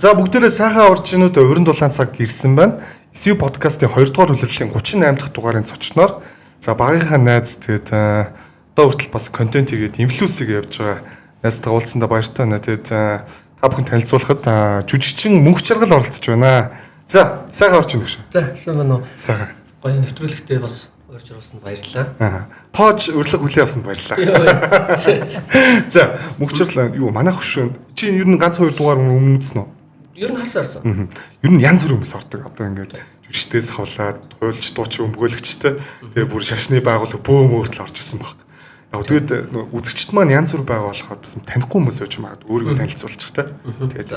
За бүгдээрээ сайхан оржинууд өрн дулаан цаг ирсэн байна. SU подкастын 2 дугаар хүлээлгийн 38 дахь дугаарын цочноор за багийнхаа найз тэгээд одоо хүртэл бас контент хийгээд инфлюенсийг явьж байгаа найзтайгаа уулзсандаа баяртай байна. Тэгээд та бүхэн танилцуулахад жүжигчин мөнх чаргал оролцож байна. За сайхан орчин өгшөө. За сайн байна уу? Сайхан. Гоё нэвтрүүлэгтээ бас орж оруулсанд баярлалаа. Тоож урилга хүлээн авсанд баярлалаа. За мөнх чаргал юу манайх хөшөө. Чи ер нь ганц 2 дугаар өмнө үзсэн үү? Ер нь харсан. Ер нь янз бүр хүмүүс ордог. Одоо ингээд жүжигчдээс хавлаад, туйлч, дуучин, өмгөөлөгчтэй тэгээ бүр шашны байгууллага бөөм өөртөл орж исэн баг. Яг тэгээд үзэгчд маань янз бүр байгаа болохоор бас танихгүй хүмүүс өч магад өөрийгөө танилцуулчих та. Тэгээд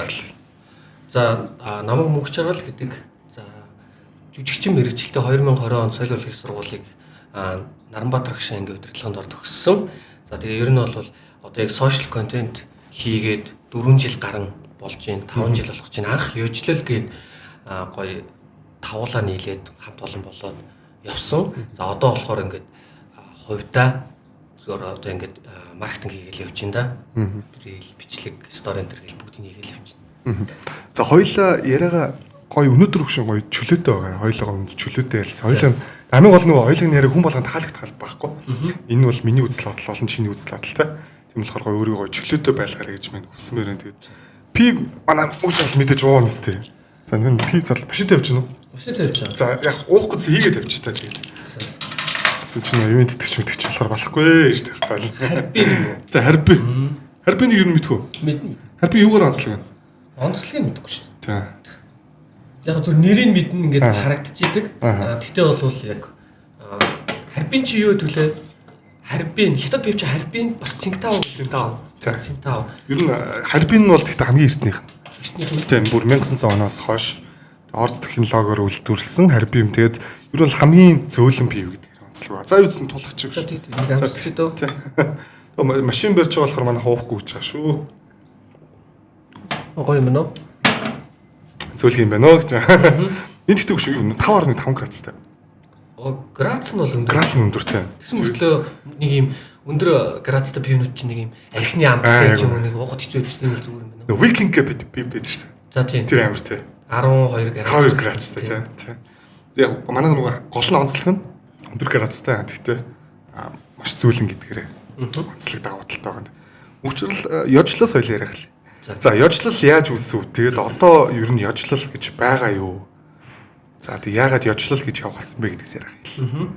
за намайг мөнх чаргал гэдэг за жүжигчин мэргэжилтэд 2020 он соёл урлагийн сургуулийг Наранбаатар агшаа ангийн удирдлаганд ор төгссөн. За тэгээ ер нь бол одоо яг сошиал контент хийгээд 4 жил гарan болж байна. 5 жил болох чинь анх ёжлол гээд гоё тавуулаа нийлээд хамт олон болоод явсан. За одоо болохоор ингээд хувьдаа зөвөр одоо ингээд маркетинг хийгээл явж байна да. Рил бичлэг, стори энэ төр гэл бүгдийг хийгээл явж байна. За хоёлаа яриага гоё өнөөдөр хөшин гоё чөлөөтэй байгаа. Хоёлоо өнд чөлөөтэй ярилцсан. Хоёлаа амин гол нөгөө хоёлын яриаг хүн болгонд таалагдах байхгүй. Энэ бол миний үзэл бодол олон чиний үзэл бодолтой. Тийм болохоор гоё өөрийгөө чөлөөтэй байлгаарай гэж мань хүсмээр байна. Тэгээд пив манай мөч бол мэдээж уун нэстэй. За энэ пив зал бишэд явж гэнэ үү? Бишэд явж байгаа. За яг уухгүй хийгээд явж та тэгээд. Эсвэл чи ивент итгэж болохоор болохгүй шүү дээ. Харби. За харби. Харбины юу мэдхүү? Мэднэ. Харби юугаар онцлог вэ? Онцлогийг мэдэхгүй шүү дээ. За. Яг зөв нэрийг мэднэ ингээд харагдчихийдэг. Тэгтээ бол яг харбин чи юу гэдвүлээ? Харбин хятад пив чи харбин бас цинтаа. Цинтаа. Ер нь харбин нь бол тэгтээ хамгийн эртнийх нь. Эртнийх нь. Тийм бүр 1900 оноос хойш орц технологиор үйлдвэрлэсэн харбин. Тэгээд ер нь хамгийн зөөлөн пив гэдэг онцлог ба. За юусэн тулгач шүү. Нэг амсдаг дөө. Машин барьж байгаа болохоор манай хуухгүй гэж байгаа шүү. Гоё юм нөө. Зөөлх юм байна оо гэж. Энэ тэгтээ шүү юм 5.5 градустай. Градус нь бол өндөр. Градус нь өндөртэй. Тэгсэн мөртлөө нэг юм өндөр градустай пивнууд чинь нэг юм архины амттай ч юм уу нэг уугад хэцүү байдаг тийм зүгээр юм байна. Викинг гэдэг пив байдаг шүү дээ. За тийм. Тэр амар тий. 12 градус. 12 градустай тий. Яг манай нөгөө гол нь онцлог нь өндөр градустай. Тэгтээ маш зөөлөн гэдгээрээ онцлог давуу талтай байгаа. Мөчрөл ёжлоос хоёул яриах л. За ёжлол яаж үүсв? Тэгээд одоо ер нь ёжлол гэж байгаа юу? За тэг яагаад ёжлол гэж явах гэсэн бэ гэдгээс ярих хэл.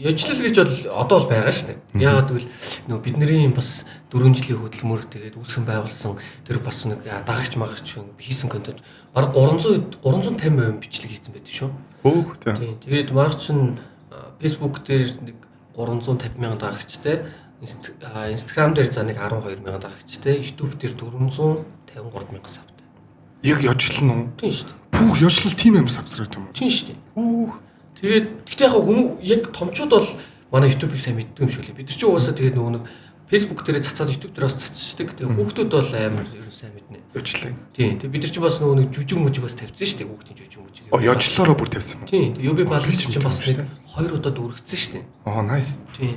Ёжлол гэж бол одоо л байгаа шүү дээ. Яагаад гэвэл нөгөө бидний бас 4 жилийн хөдөлмөр тэгээд үүсгэн байгуулсан тэр бас нэг дагагч магагч хийсэн контент бараг 350% бичлэг хийсэн байдаг шүү. Хөөх тийм. Тэгээд магагч нь Facebook дээр нэг 350,000 дагагчтай, Instagram дээр за нэг 12,000 дагагчтай, YouTube дээр 453,000 савтай. Яг ёжлол нь уу? Тийм шүү дээ. Пүүх ёжлол тийм амар савцраад юм уу? Тийм шүү дээ. Пүүх. Тэгээд гэхдээ яг хүмүүс яг томчууд бол манай YouTube-ыг сайн мэддэг юм шиг лээ. Бид нар чи угаасаа тэгээд нөгөө нэг Facebook дээр цацаад YouTube дээр бас цацчихдаг. Тэгээд хүүхдүүд бол амар ер нь сайн мэднэ. Ёжлол. Тийм. Тэгээд бид нар чи бас нөгөө нэг жүжиг мүжиг бас тавьсан шүү дээ. Хүүхдийн жүжиг мүжиг. Ёжлолоороо бүр тавьсан юм. Тийм. YouTube балгч чи бас нэг 2 удаа дүүргэсэн шүү дээ. Nice. Тийм.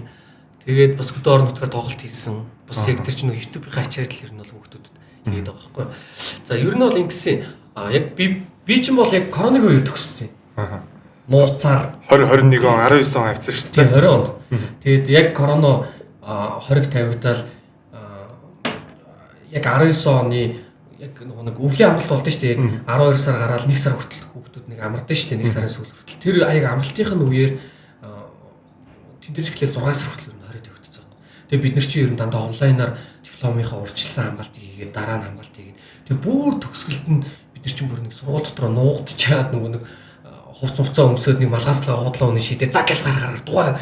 Тэгээд бас хөдөө орон нутгаар тоглолт хийсэн. Бас яг тэр чинь YouTube-ийн ачаал ер нь бол хүүхдүүдэд хийгээд байгаа байхгүй. За ер нь бол ингэсэн. Яг би чинь бол яг коронавигийн үеэр төгссөн. Нууцаар 2021 он 19 он авцсан шүү дээ. 20 онд. Тэгээд яг корона 20-г тавигдаад яг 19 оны яг нэг өвлийн амралт болдсон шүү дээ. Яг 12 сар гараад 1 сар хүртэл хүүхдүүд нэг амардаг шүү дээ. 1 сарын сүүл хүртэл. Тэр аяг амралтын үеэр тэнцвэрч эхлэв 6 сар хүртэл ер нь 20 тавигдсан. Тэгээд бид нар чи ер нь дандаа онлайнаар дипломынхаа урьдчилсан хамгаалтыг хийгээд дараа нь хамгаалт хийгээд тэгээд бүр төгсгөлт нь бид нар чинь бүр нэг сургууль дотроо нуугдчихад нөгөө нэг хувц хувцаа өмсөд нэг малгааслаа худлаа өнө шидэ за гэлс гараар дугаа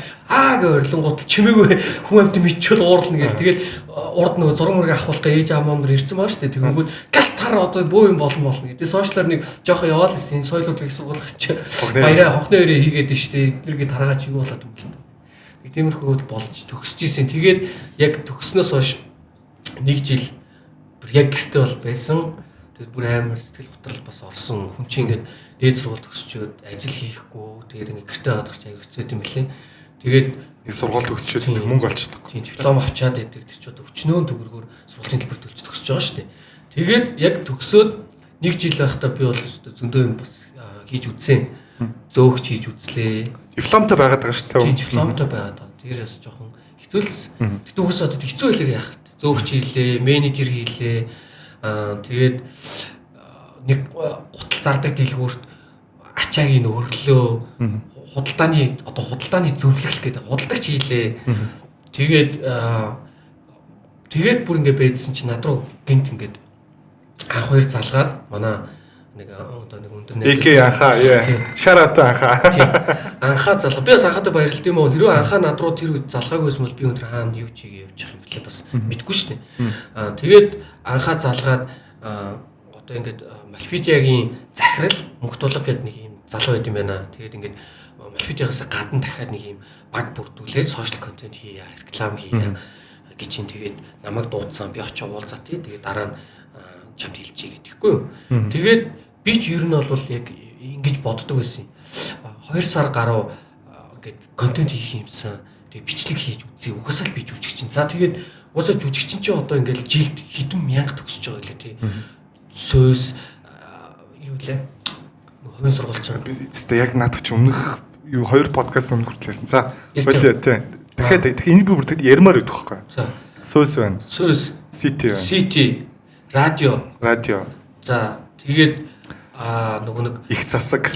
г ойрлонгууд чимээгүй хүн амт мэдчихэл уурлна гэх. Тэгээд урд нөгөө зураг мөрөг авахултаа ээж аамаа нар ирсэн баа штэ. Тэгэнгүүт гэлс тар одоо бөө юм болно гэдэг. Сошиалар нэг жоохон яваал гэсэн соёлууд их сургуулах чи баяраа хонхны өрөө хийгээд штэ. Эднэргээ тараач юу болоод юм бэ? Нэг тиймэрхүү болж төгсөж ийсэн. Тэгээд яг төгснөөс хойш 1 жил бүр яг гэртээ бол байсан. Тэгээд бүр амар сэтгэл готрол бас орсон. Хүн чинь ингээд дээд сургууль төгсчөөд ажил хийхгүй тэгээд ингээд гэртээ аваад гарч аяг хэцүү юм билээ. Тэгээд нэг сургууль төгсчөөд мөнгө олж чадахгүй. Тийм диплом авчаад идэг тэр ч одоо өчнөө төгрөгөөр сургуулийн төлбөр төлж төгсөж байгаа шүү дээ. Тэгээд яг төгсөөд 1 жил байхдаа би бол зөндөө юм бас хийж үзсэн. Зөөгч хийж үзлээ. Дипломтой байгаад байгаа шүү дээ. Дипломтой байгаад байгаа. Тэр бас жоохон хэцүүлсэн. Тэгтээ угсаа одоо хэцүү байлаа яах вэ? Зөөгч хийлээ, менежер хийлээ. Тэгээд нэг гутал зардаг дэлгүүрт ачаагийн өрлөө, худалдааны зөвлөх гэдэг худалдагч хийлээ. Тэгээд бүр ингэ байдсан чи над руу гинт ингээд анх хоёр залгаад манай нэг өндөр нэг ЭК анхаа шарат анхаа анхаа залгаа би бас анхаатай баярлалт юм уу хэрвээ анхаа над руу тэр залгаагүй байсан бол би өндөр хаана юу чигээ явчих юм бэлээ бас мэдгүй шүү дээ. Тэгээд анхаа залгаад одоо ингээд Мальфидиагийн захирал мөнх тулга гэдэг нэг юм залуу байд юм байна. Тэгээд ингээд Мальфидиагаас гадна дахиад нэг юм баг бүрдүүлээд сошиал контент хийя, реклам хийя гэж чинь тэгээд намайг дуудсан би очиж уулзаа тий. Тэгээд дараа нь чамд хэлчихье гэдэггүй юу. Тэгээд би ч ер нь бол яг ингэж боддог байсан. 2 сар гаруй ингээд контент хийх юмсан. Тэгээд бичлэг хийж үзье. Угаасаа л би жүжигчин. За тэгээд угаасаа жүжигчин чи одоо ингээд жилд хэдэн мянга төгсөж байгаа лээ тий. Сөөс юу лээ. Хувийн сургууль чинь. Тэстэ яг надад чи өмнөх юу 2 подкаст өмнө хүртлээсэн. За болоо тий. Дахиад энэ би бүр тэгэд ярмаар өгөх байхгүй. За. Сөөс байна. Сөөс. Сити байна. Сити. Радио. За тэгээд нөгөө нэг их засаг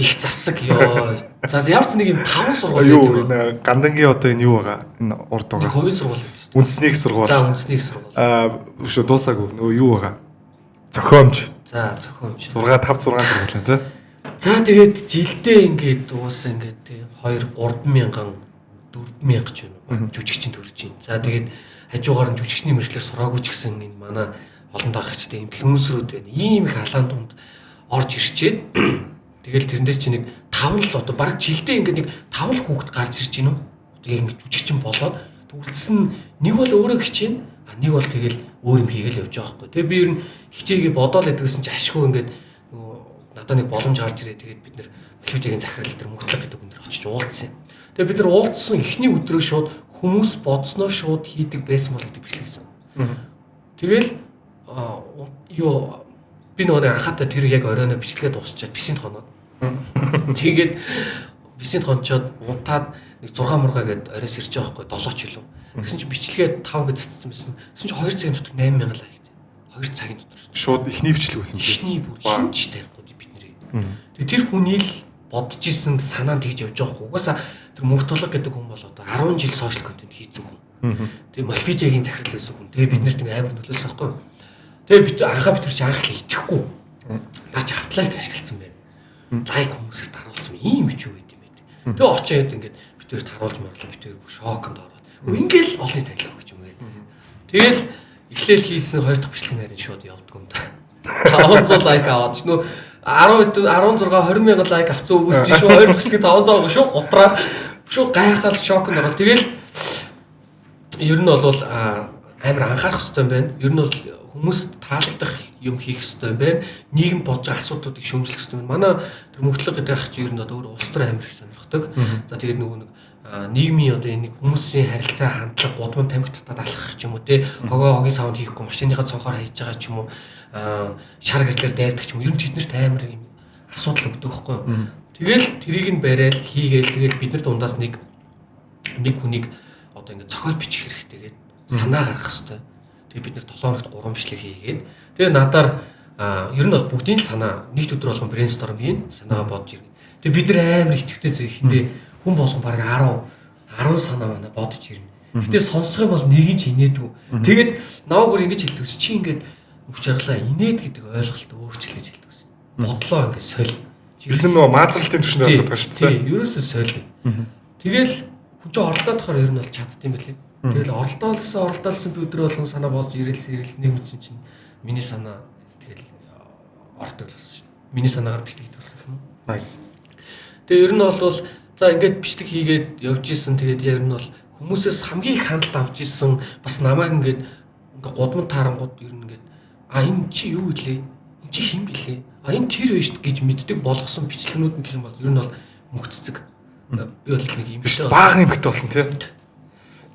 ёо. За ямар ч нэг юм 5 сургууль гэдэг юм. Гандангийн одоо энэ юу байгаа? Энэ урд байгаа. Хувийн сургууль гэдэг. Үндэсний сургууль. За үндэсний сургууль. Биш дуусаагүй. Нөгөө юу байгаа? Зохиомж. За зохиомж. 5 6 сургууль байна тий. За тэгээд жилдээ ингээд дуусаа ингээд 2 3 мянган 4 мянга ч юм жүжигчин төрж байна. За тэгээд хажуугаар нь жүжигчний мэргэжлэр сураагүй ч гэсэн энэ манай олон даагчтай инфлюенсерүүд байна. Ийм их халаан дунд орж ирчээд тэгэл тэрнээс чи нэг 5 л одоо баг жилдээ ингээд нэг 5 л хүүхэд гарч ирж гинөө. Одоо яг ингээд жүжигчин болоод үлдсэн нь нэг бол өөрөө хичээн, нэг бол тэгэл өөр юм хийгээл явж байгаа байхгүй. Тэгээ би ер нь хичээгээ бодоол гэдгсэн чи ашгүй ингээд нөгөө надад нэг боломж гарч ирээ. Тэгээд бид нэр Мальфидиагийн захирал дээр мөнгөлөг гэдэг өндөр очиж уулзсан. Тэгээ бид нар уулзсан эхний өдрөө шууд хүмүүс бодсноо шууд хийдэг байсан бол гэдэг бичлэгсэн. Тэгэл юу би нөгөө анхаатай тэр яг оройно бичлэгээ дуусчаад бисэнд хоноод. Тэгээд бисэнд хончоод унтаад нэг 6 мургаа гээд оройс ирж байгаа байхгүй 7 ч илүү. Тэгсэн чинь бичлэгээ 5 гэж цэцсэн байсан. Тэгсэн чинь 2 цагийн дотор 8000 лайк. 2 цагийн дотор. Шууд ихний бичлэг байсан биз. Ихний бүр хинч тарихгүй бид нэрээ. Тэгээд тэр хүний л бодож исэн санаанд тэгж явж байгаа байхгүй. Угаасаа тэр мөнх тулга гэдэг хүн бол одоо 10 жил сошиал контент хийсэн хүн. Тэгээд Мальфидиагийн захирал байсан хүн. Тэгээд бид нарт нэг амар нөлөөсөн байхгүй. Тэгээд бид анхаа бид нар чи анх итгэхгүй. Наа чи автлайк ашигласан байна. Лайк хүмүүсээр даруулсан ийм ч юу гэдэг юм бэ. Тэгээд очиод ингээд бид нарт харуулж маглаа бид нар бүр шоконд ороод. Ингээл олны танил гэж юм гээд. Тэгэл эхлээл хийсэн 2 дахь бичлэг нарийн шууд явдаг юм да. 500 лайк аваад ч нөө 10 16 20 мянган лайк авцсан хүмүүс чи шүү 2 дахь бичлэг 500 шүү готраад шүү гайхал шоконд ороод. Тэгэл ер нь бол амар анхаарах хэрэгтэй юм байна. Ер нь бол хүмүүс таалагдах юм хийх хэрэгтэй юм байна. Нийгэм бодож асуудлуудыг шөмжлөх хэрэгтэй юм. Манай тэр мөнхтлөг гэдэг ах чи ер нь одоо өөр улс төр амар их сонирхдаг. За тэгээд нөгөө нэг нийгмийн одоо энэ хүмүүсийн харилцаа хандлага гудамж тамхи татаад алхах ч юм уу те хогийн савнд хийхгүй машиныхаа цонхоор хайж байгаа ч юм уу шар гэрлэр дайрдаг ч юм ер нь тэднэрт амар юм асуудал өгдөг байхгүй юу. Тэгэл тэрийг нь барайл хийгээл тэгэл бид нар дундаас нэг хүнийг одоо ингэ зохиол бичих хэрэгтэй гэдэг санаа гаргах хэрэгтэй. Тэгээ бид нэр 7 хоногт 3 бичлэг хийгээд тэгээ надаар ер нь бол бүгдийн санаа нэгд өдөр болгон брейнсторм хийн санаагаа бодож иргэн. Тэгээ бид нар амар итгэвтэй зэ ихэндээ хүн болгон баг 10 санаа манай бодож ирнэ. Гэтэ сонсох юм бол нэг ч инээдгүй. Тэгээд наваа бүр ингэж хэлдэг ус чи ингээд өгч аргалаа инээд гэдэг ойлголт өөрчлөж хэлдэг ус. Бодлоо ингээд соль. Бид нөгөө маазралтын түвшинд ойлгоод байгаа шүү дээ. Тийм, ерөөсөө соль. Тэгэл хүн чинь оролдоод тахаар ер нь бол чаддсан байлээ. Тэгэл оролдоолсон би өдрөө болгон санаа болж ирэлсэн нэг мэдсэн чинь миний санаа тэгэл ордог л болсон шүү. Миний санаагаар бичлэг хийдэг болсон юм. Nice. Тэгээ ер нь бол за ингээд бичлэг хийгээд явж исэн тэгээд ер нь бол хүмүүсээс хамгийн их хандлт авч исэн бас намайг ингээд гудамж таарангууд ер нь ингээд энэ чи юу илээ? Энэ чи хэн блэ? Энэ тэр байж гэж мэддэг болгосон бичлэгнүүд нь гэх юм бол ер нь бол мөхцөг. Би бол нэг юм шүү. Баахан импакт болсон тий.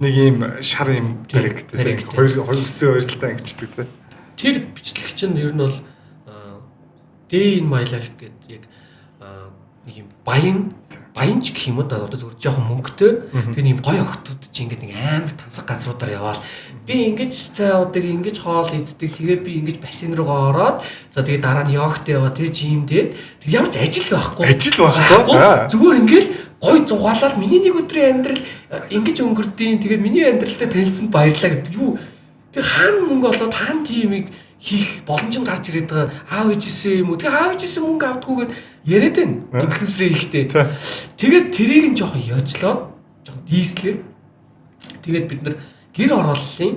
Нэг ийм шар юм баригтэй. Хоёр өсөө хоёртаа ингэчдэг тий. тэр бичлэгч нь ер нь бол Day in My Life гэдэг яг нэг юм баянч гэх юм уу да одоо зүгээр жоохон мөнгөтэй тэр юм гоё охтууд чи ингээд нэг амар тансаг газруудаар яваал би ингэж цаадыг ингэж хоол иддэг тэгээ би ингэж бассейн руугаа ороод за тэгээ дараа нь йогт яваа тэгээ жимдээд тэг ямар ч ажил байхгүй зүгээр ингээд гой зугаалаад миний нэг өдрийн амьдрал ингэж өнгөрдөйн тэгээд миний амьдралтай танилцсанд баярлалаа гэдэг юу тэр хаана мөнгө олоод хаана тиймийг хийх боломж нь гарч ирээд байгаа аав ээжээсээ юм уу тэгээ аав ээжээсээ мөнгө авдаггүйгээд яриад байна инфлюенсерээ ихтэй тэгээд тэрийг нь жоохон яжлоод жоохон дийслээ тэгээд бид нар гэр орооллын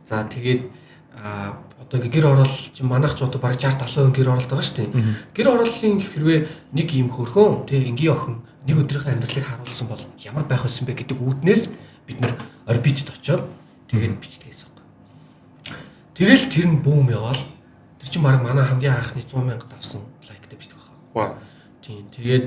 за тэгээд одоо гэр ороол чи манайх ч одоо бараг 60-70% гэр ороолт байгаа шүү дээ гэр орооллын хэрвээ нэг юм хөрхөн тэг ингийн охин нэг өдрийнхөө амьдралыг харуулсан бол ямар байх вэ гэдэг үүднээс бид нар орбитод очоод тэгээд бичлэгээс тэгэл тэр нь бүүм яваал. Тэр чинь баг манай хамгийн анхны 100,000 давсан лайктай бичлэг байна. Вау. Тийм. Тэгээд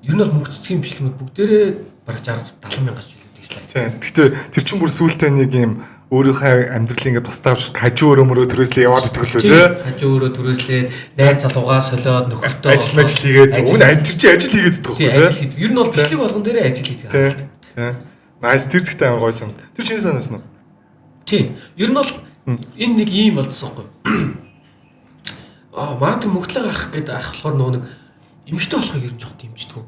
ер нь бол мөнгө цэцгийн бичлэгүүд бүгдээрээ баг 60-70,000-аас илүү дийслайк. Тийм. Гэхдээ тэр чинь бүр сүүлдээ нэг юм өөрийнхөө амьдралын ингээд тусдаа хажуу өрөөмөрөө төрөөслөө яваад идэх лөө тий. Хажуу өрөө төрөөслээд найз залуугаа солиод нөхөртөө ажил хийгээд өгн тэр чинь ажил хийгээд идэх байхгүй тий. Ер нь бол бичлэг болгон дээрээ ажил хийдэг. Тий. Найс тэр зэгтэй амар гоё сан. Тэр чиний санаас нь. Тий. Ер нь бол энэ нэг ийм болцсон байхгүй. Мартин мөгтлөг ах гэдэг ах болохоор нөгөө нэг эмэгтэй болохыг ер нь жоох дэмждэг.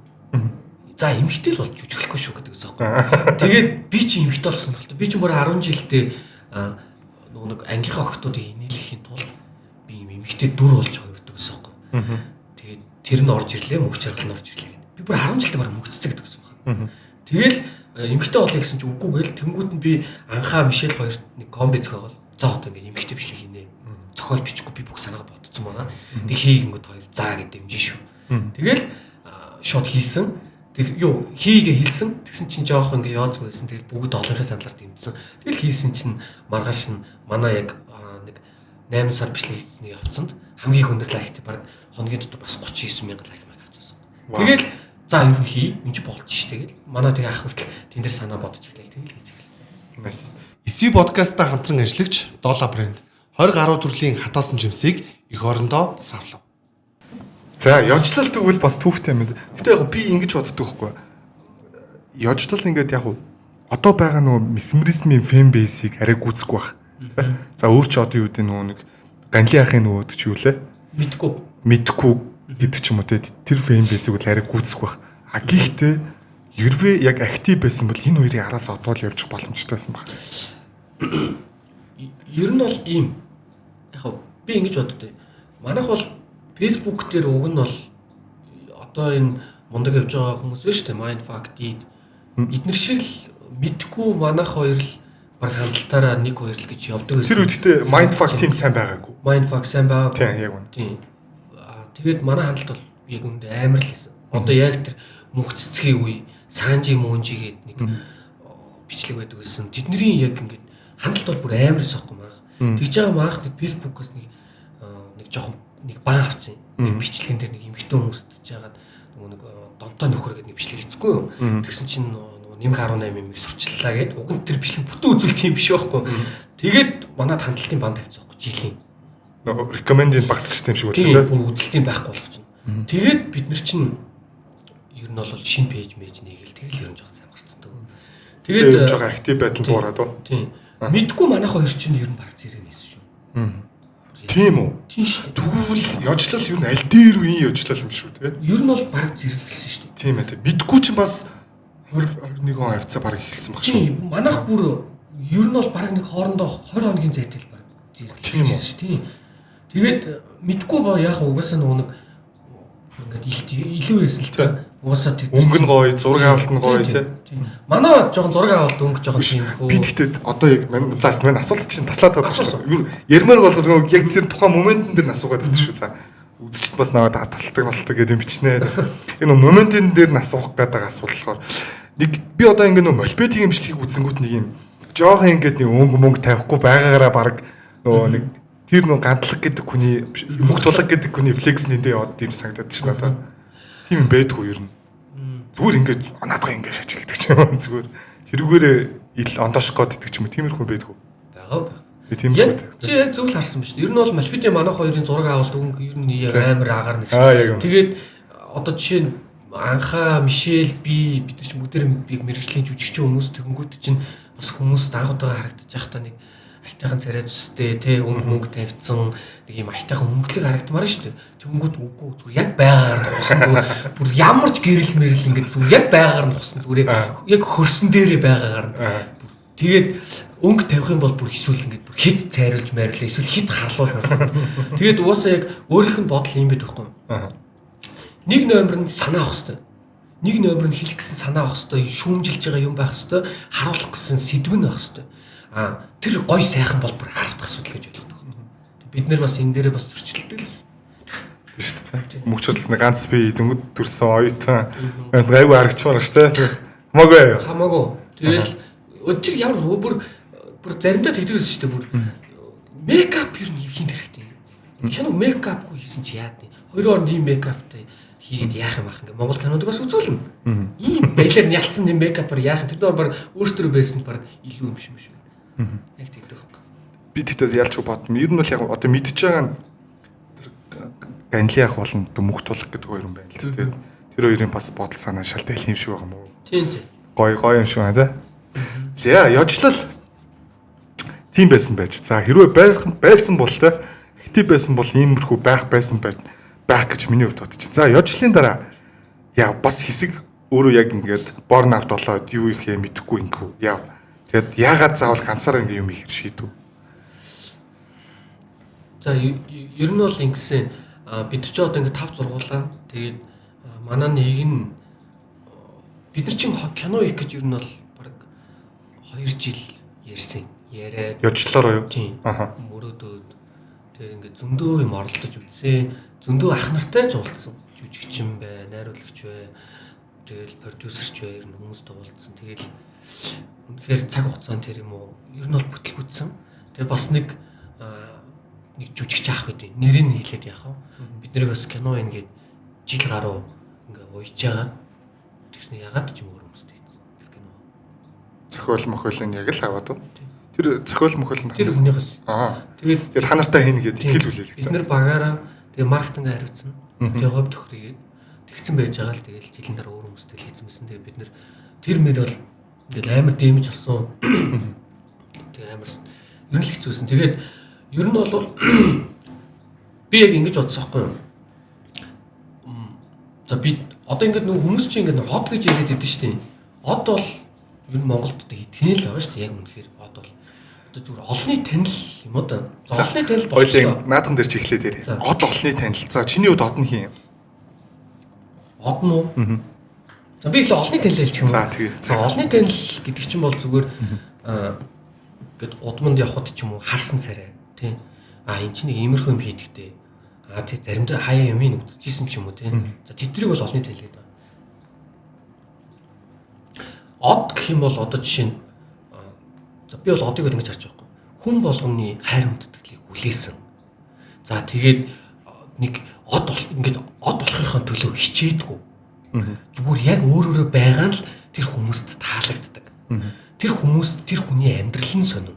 За эмэгтэй л болж жүжиглэхгүй шүү гэдэг үсэн байхгүй. Тэгээд би чи эмэгтэй болсон бол би чи бүр 10 жилдээ нөгөө нэг ангийнхаа охтуудыг инээлгэхийн тулд би юм эмэгтэй дүр болж хувирдаг үсэн байхгүй. Тэгээд тэр нь орж ирлээ мөнх чаргал нь орж ирлээ гэдэг. Би бүр 10 жилдээ баг мөгццэг гэдэг үсэн байна. Тэгэл эмэгтэй болъё гэсэн чи үгүй гээл тэнгууд нь би анхаа Мишель хоёрт нэг комби зохиогол за одоо ингэ эмэгтэй бичлэг хийнэ. Зохиол бичихгүй би бүх санаагаа бодсон байгаа. Тэг хийгэнгүүд хоёр заа гэдэг дэмжин шүү. Тэгэл шууд хийсэн. Тэг юу хийгээ хэлсэн. Тэгсэн чинь жоох ингэ яоцгүй байсан. Тэгэл бүгд олонхын саналаар дэмжсэн. Тэгэл хийсэн чинь маргааш нь манай яг нэг 8 сар бичлэг хийсний явцанд хамгийн өндөр лайктай баг хоногийн дотор бас 39,000 лайк авчихсан. Тэгэл за юу хий энэ ч болж штэ гэл. Манай тэг ах хүртэл тэн дээр санаа бодож ирлээ. Тэгэл хийж эхэлсэн. Nice. SV podcast-та хамтран ажиллагч Dola брэнд 20 гаруй төрлийн хатаасан жимсийг эх орондоо савлав. За, ёжлол тэгвэл бас түүхтэй юм. Гэтэ яг би ингэж боддог байхгүй. Ёжлол ингээд яг одоо байгаа нөгөө месмеризмын фэн бейсийг арай гүцэхгүй баг. За, өөр ч одоо юу гэдэг нөгөө нэг ганли ахын нөгөөд ч юу лээ? Мэдхгүй гэдэг ч юм уу те. Тэр фэн бейсийг бол арай гүцэх баг. А гэхдээ ервээ яг актив байсан бол энэ хоёрын араас одоо л явж боломжтой байсан баг. Ер нь бол ийм яг би ингэж боддог. Манайх бол Facebook дээр уг нь бол одоо энэ мундаг явж байгаа хүмүүс байна шүү дээ. Mindfuck deed. Эднэр шиг л мэдгүй манайх хоёр л баг хандлтаараа 1 2 л гэж явдаг байсан. Тэр үедээ Mindfuck team сайн байгаагүй. Mindfuck сайн байгаагүй. Тийм яг үнэ. Тийм. Тэгээд манай хандлт бол яг үндэ амар л байсан. Одоо яг тэр мөнх цэцгийн үе Санжи Мөнжи гэдэг нэг бичлэг байдаг байсан. Тэдний яг ингээд хандлт бол бүр амар сохгоо марах. Тэгж байгаа марах нэг Facebook-оос нэг жоохон нэг баан авцсан. Нэг бичлэгэн дээр нэг эмэгтэй хүмүүст жагаад нөгөө нэг донтой нөхөр гэдэг нэг бичлэг хийцгүй юу. Тэгсэн чинь нөгөө нэмэх 18 сурчлаа гэдэг. Уг нь тэр бичлэг бүтэн үзүүлэлт юм биш байхгүй. Тэгээд манад хандлтын бан тавьчихсан байхгүй жилийн. Нөгөө recommended багсагчтай юм шиг болчихлоо. Тийм бүр үзэлтийн байхгүй болгочихно. Тэгээд бид нар чинь ер нь бол шинэ пэйж мэж нэгээл тэгэл ер нь жоохон сайн гарцсан дөө. Тэгээд жоохон актив байдал буураад уу. Тийм. Мэдгүй манайх хоёр чинь ер нь баг зэрэг нээсэн шүү. Тийм үү? Тийм шүү дээ. Тэгвэл ёжлол ер нь аль дээр үеийн ёжлол юм шүү те. Ер нь бол баг зэрэг хэлсэн шүү дээ. Тийм ээ. Мэдгүй чинь бас 20 21 он авцаа баг хэлсэн баг шүү. Тийм. Манайх бүр ер нь бол баг нэг хоорондоо 20 хоногийн зайтай л баг зэрэг хэлсэн шүү дээ. Тэгээд мэдгүй ба яг угаасаа нэг ингээд илүү байсан л та. Уусаа тэг. Өнгө нь гоё, зураг авалт нь гоё тий. Манай жоохон зураг авалт өнгө жоохон тийм хөө. Би тэгтээ одоо яг заас мань асуулт чинь таслаад байгаа шүү. Ярмаар болгоо яг тэр тухайн моментэн дээр нь асуугаад байдаг шүү. За үзэгчд бас наваад тасалдаг гэдэг юм бичнэ. Энэ моментэн дээр нь асуух гэдэг асуулт болохоор нэг би одоо ингээд нөгөө молбетийн имжлэгийг үзэнгүүт нэг юм жоохон ингээд нэг өнгө тавихгүй байгаагаараа баг нөгөө нэг тэр нөгөө гандлаг гэдэг хүний мөнгө тулаг гэдэг хүний флекс нэндээ яваад тийм санагдаад чинь надаа. Тийм юм байдгүй ер нь. Зүгээр ингээд наадгаа ингээд шачих гэдэг ч юм уу зүгээр. Тэрүүгээр ил ондоошох гээд гэдэг ч юм уу тиймэрхүү байдгүй. Бага. Би тийм яг чи яг зөв л харсан ба шүү дээ. Ер нь бол Малфити манайх хоёрын зураг авалт өнгө ер нь амар агаар нэг яг юм. Тэгээд одоо жишээ нь Анха, Мишель, бид нар ч бүгдээр яг мэрэгжлийн жүжигчин хүмүүс тэгэнгүүт чинь бас хүмүүс даагуудаа харагдаж байхдаа нэг айтайхан царай зүстэй те өнгө тавьцсан нэг юм айтайхан өнгөлөг харагдмаар шүү дээ. Тэгэнгүүт үгүй зүгээр яг байгаагаар нь хусан бүр ямар ч гэрэл мэрэл ингээд зүгээр яг байгаагаар нь хусан зүгээр яг хөрсөн дээрээ байгаагаар нь тэгээд өнгө тавих юм бол бүр эсвэл ингээд бүр хит цайруулж майрлаа эсвэл хит харлуулна. Тэгээд угаасаа яг өөрийнх нь бодол юм байдаг байхгүй юу? Нэг номер нь санаа авах хэрэгтэй. Нэг номер нь хэлэх гэсэн санаа авах хэрэгтэй, шүүмжилж байгаа юм байх хэрэгтэй, харуулах гэсэн сэдв нь байх хэрэгтэй. Тэр гой сайхан бол бүр харавдах асуудал гэж ойлгодог. Бид нэр бас энэ дээрээ бас зөрчилдөг л тийм шүү дээ. Мөчрлөснө ганц би дөнгөд төрсөн оюутан гайгүй харагчмаар шүү дээ. Хамаагүй. Тэгэл өчиг ямар бүр заримдаа тэгдэг байсан шүү дээ бүр мейкап юу нэг хин хэрэгтэй. Кино мейкапгүй хийсэн чи яад вэ? 2 орнд ийм мейкаптай хийгээд яах юм ах ингээ Монгол кинод бас үзүүлнэ. Ийм байлаар нялцсан юм мейкапаар яах тэр доор баг өөртөө байсан баг илүү юм шиг байна. Яг тэгдэг байхгүй. Би тэгтээс ялч бодно. Ер нь бол яг одоо мэдчихэж байгаа тэр Ганли ах болон мөнх тулах гэдэг хоёр юм байна л дээ. Тэр хоёрын бас бодол санаа шалтай юм шиг байгаа юм уу? Тийм. Гой юм шиг байна тий. За яжлал тийм байсан байж. За хэрвээ байсан бол те актив байсан бол иймэрхүү байх байсан байх гэж миний хувьд бодчих. За яжлын дараа яа бас хэсэг өөрөө яг ингээд борнавт болоод юу их юм мэдэхгүй ингэв. Яа тэгэд яагаад заавал ганцаараа ингэ юм ихэр шийдв. За ер нь бол ингэсэн бид ч одоо ингээд 5 сургуулаа. Тэгээд манай нэг нь бид нар чинь кино их гэж ер нь бол баг 2 жил ярьсан. Яриад Яжлалаар юу? Аха. Мөрөөдөөд тэр ингээд зөндөө юм оролдож үзсэн. Зөндөө ах нартай ч уулзсан. Жүжигчин бай, найруулагч бай. Тэгэл продюсерч бай, ер нь хүмүүс туулцсан. Тэгэл үнэхээр цаг хугацаанд тэр юм уу? Ер нь бол бүтлгүйтсэн. Тэгээ бас нэг жүжигч аах байдیں۔ Нэрийг хэлээд яах вэ? Бид нэр бас кино ингээд жил гаруй ингээ уйж байгаа. Тэгснэ ягаад ч юм өөр хүмүүстэй хийсэн. Тэр кино. Зохиол мохиолын яг л аваад уу? Тэр зохиол мохиол нь тэр хүнийхээс. Тэгээд та нартай хийнэ гэдэг итгэл үлээлгцэн. Бид нэр багаараа тэгээ маркетинг хариуцсан. Тэгээ ховд тохрыгээд тэгсэн байж байгаа л тэгэл жилийн дараа өөр хүмүүстэй хийсэн байсан. Тэгээ бид нэр тэр мөр бол ингээл амар дэмэж болсон. Тэгээ амар ер нь л хэцүүсэн. Тэгээд ер нь бол би яг ингэж бодсон байхгүй юу? За би одоо ингээд нэг хүмүүс чинь ингээд хот гэж яриад идэв шүү дээ. Од бол ер нь Монголд одоо итгэн л байгаа шүү дээ. Яг үнэхээр од бол одоо зүгээр олонний танил юм уу да. За олонний танил болчихсон. Хоёлын наадхан дээр ч ихлээд ярив. Од олонний танил. За чиний хувьд од нь хин юм? Од нь уу? За би их олонний танил хэлчих юм. За тэгээ. За олонний танил гэдэг чинь бол зүгээр ингээд удманд явхад ч юм уу харсан царай тий. Энд чинь нэг иймэрхүү юм хийдэгтэй. Тий заримдаа хаяа юмыг үзчихсэн ч юм уу тий. За тэднийг бол олонний танил гэдэг. Од гэх юм бол одоо жишээ нь за би бол одыг ингэж харж байгаа юм. Хүн болгоны хайр хүндэтгэлийг хүлээсэн. За тэгээд нэг од ингээд од болохын төлөө хичээдгүү. Зүгээр яг өөрөөрөө байгаа нь л тэр хүмүүст таалагддаг. Тэр хүмүүст тэр хүний амьдрал нь сонин.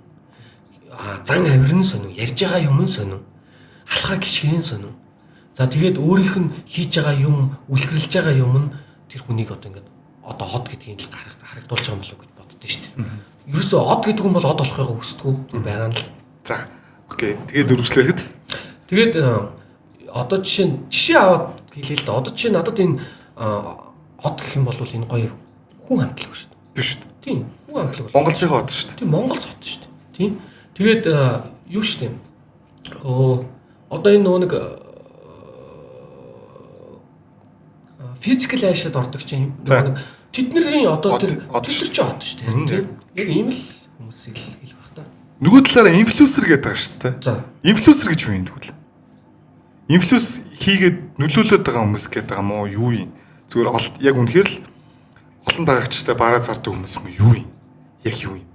Зан авир нь сонин, ярьж байгаа юм нь сонин. Алхаа гიშгэн сонин. За тэгээд өөрийнх нь хийж байгаа юм, үлгэрлэж байгаа юм нь тэр хүнийг одоо ингээд одоо од гэдгийг л харагдуулж байгаа юм болов гэж боддоо шүү дээ. Ерөөсөө од гэдэг юм бол од болохыг хүсдэггүй зүгээр байгаа нь л. За. Окей. Тэгээд дөрвөлжлэхэд. Тэгээд одоо жишээ аваад хэлээ л да. Одоо жишээ надад энэ од гэх юм бол энэ гоё хүн хамтлаг шүү дээ. Тийм шүү дээ. Тийм. Хүн хамтлаг. Монголцын од шүү дээ. Тийм Монгол цод шүү дээ. Тийм. Тэгээд юу шүү дээ. Одоо энэ нэг физикал айшад ордог чинь нэг тэдний одоо тэр ч од шүү дээ. Яг ийм л хүмүүсийг л хэлэх бах та. Нөгөө талаараа инфлюенсер гэдэг байгаа шүү дээ. За. Инфлюенсер гэж юу юм тэгвэл? Инфлюенс хийгээд нөлөөлөд байгаа хүмүүс гэдэг юм уу? Юу юм? Зүгээр яг үнэхээр л олон дагагчтай бараа зардаг хүмүүс юм юу юм? Яг юу юм?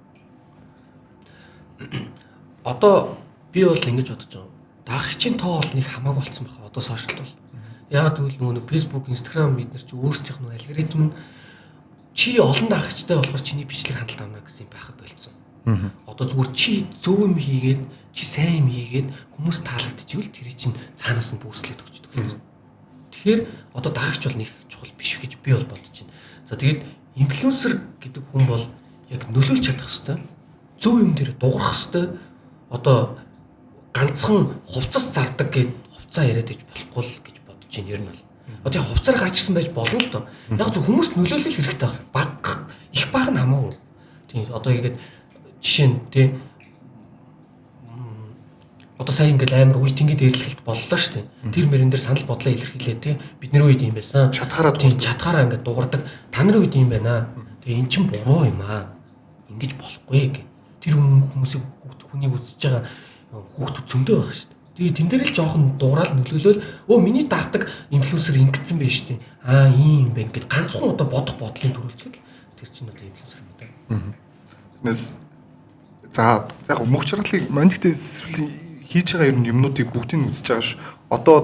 Одоо би бол ингэж бодож байгаа. Дагагчийн тоо бол нэг хамаагүй болсон байна. Одоо сошиалд бол. Яг тэгвэл нөгөө Facebook, Instagram бид нар чи өөрсдийнх нь алгоритм нь чи олон дагагчтай болохоор чиний бичлэг хандлт авна гэсэн юм байха болцсон. Одоо зүгээр чи зөв юм хийгээд чи сайн юм хийгээд хүмүүс таалагдчихвэл тэр чинь цаанаас нь бүүслээд өгч байгаа. Тэгэхээр одоо дагагч бол нэг чухал биш гэж би бол бодож байна. За тэгээд инфлюенсер гэдэг хүн бол яг нөлөөлж чадах хэвээр зөв юм дээр дуурах хэвээр одоо ганцхан хувцас зардаг гэд хувцас яриад иж болохгүй л гэж бодож байна ер нь бол. Одоо яг хувцаар гарч ирсэн байж болно л доо. Яг зөв хүмүүс нөлөөлөх хэрэгтэй баг их баг нь хамаагүй. Тийм одоо ингээд жишээ нь тий одоо сайн ингээд амар үеийнгийн дээрлэлт боллоо шүү дээ. Тэр мөрөн дээр санал бодлоо илэрхийлээ тий бид нар үед юм байсан. Чатгаараа ингээд дуурдаг. Та нарын үед юм байна. Тэгээ эн чинь буруу юм аа. Ингэж болохгүй гэх. Тэр хүмүүсийг хүнийг үзэж байгаа хүүхдүүд зөндөө байгаа шүү дээ. Тэгээ тэн дээр л жоохон дуурал нөлөөлөл миний дагдаг инфлюенсер ингэсэн байж шүү дээ. Ийм юм байна гэд ганцхан удаа бодох бодлын төрүүлжгээд тэр чинь одоо инфлюенсер юм да. Тэс за яг мөхчрлийг мандигтэй хийж байгаа юмнуудыг бүгдийг үзэж байгаа ш. Одоо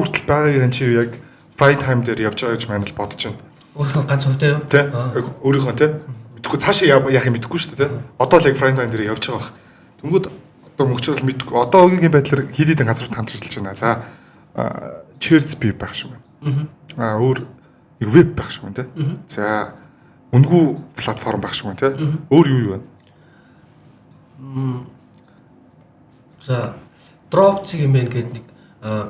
хүртэл байгаагийн чи яг fight time дээр явж байгаа гэж маань л бодож байна. Өөрийнхөө ганц хувьтай юу? Тэ. Өөрийнхөө тэ. Мэдхгүй цаашаа яах юм мэдэхгүй шүү дээ тэ. Одоо л яг fight time дээр явж байгаа бах. Тэнгүүд одоо мөхчрөл мэдгүй. Одоо огийн байдлаар хийдийн газрууд хамтарлаж байна. За Cheers би байх шиг байна. Өөр нэг веб байх шиг байна тэ. За үнгүү платформ байх шиг байна тэ. Өөр юу байна? За Dropzig юм байна гэдэг нэг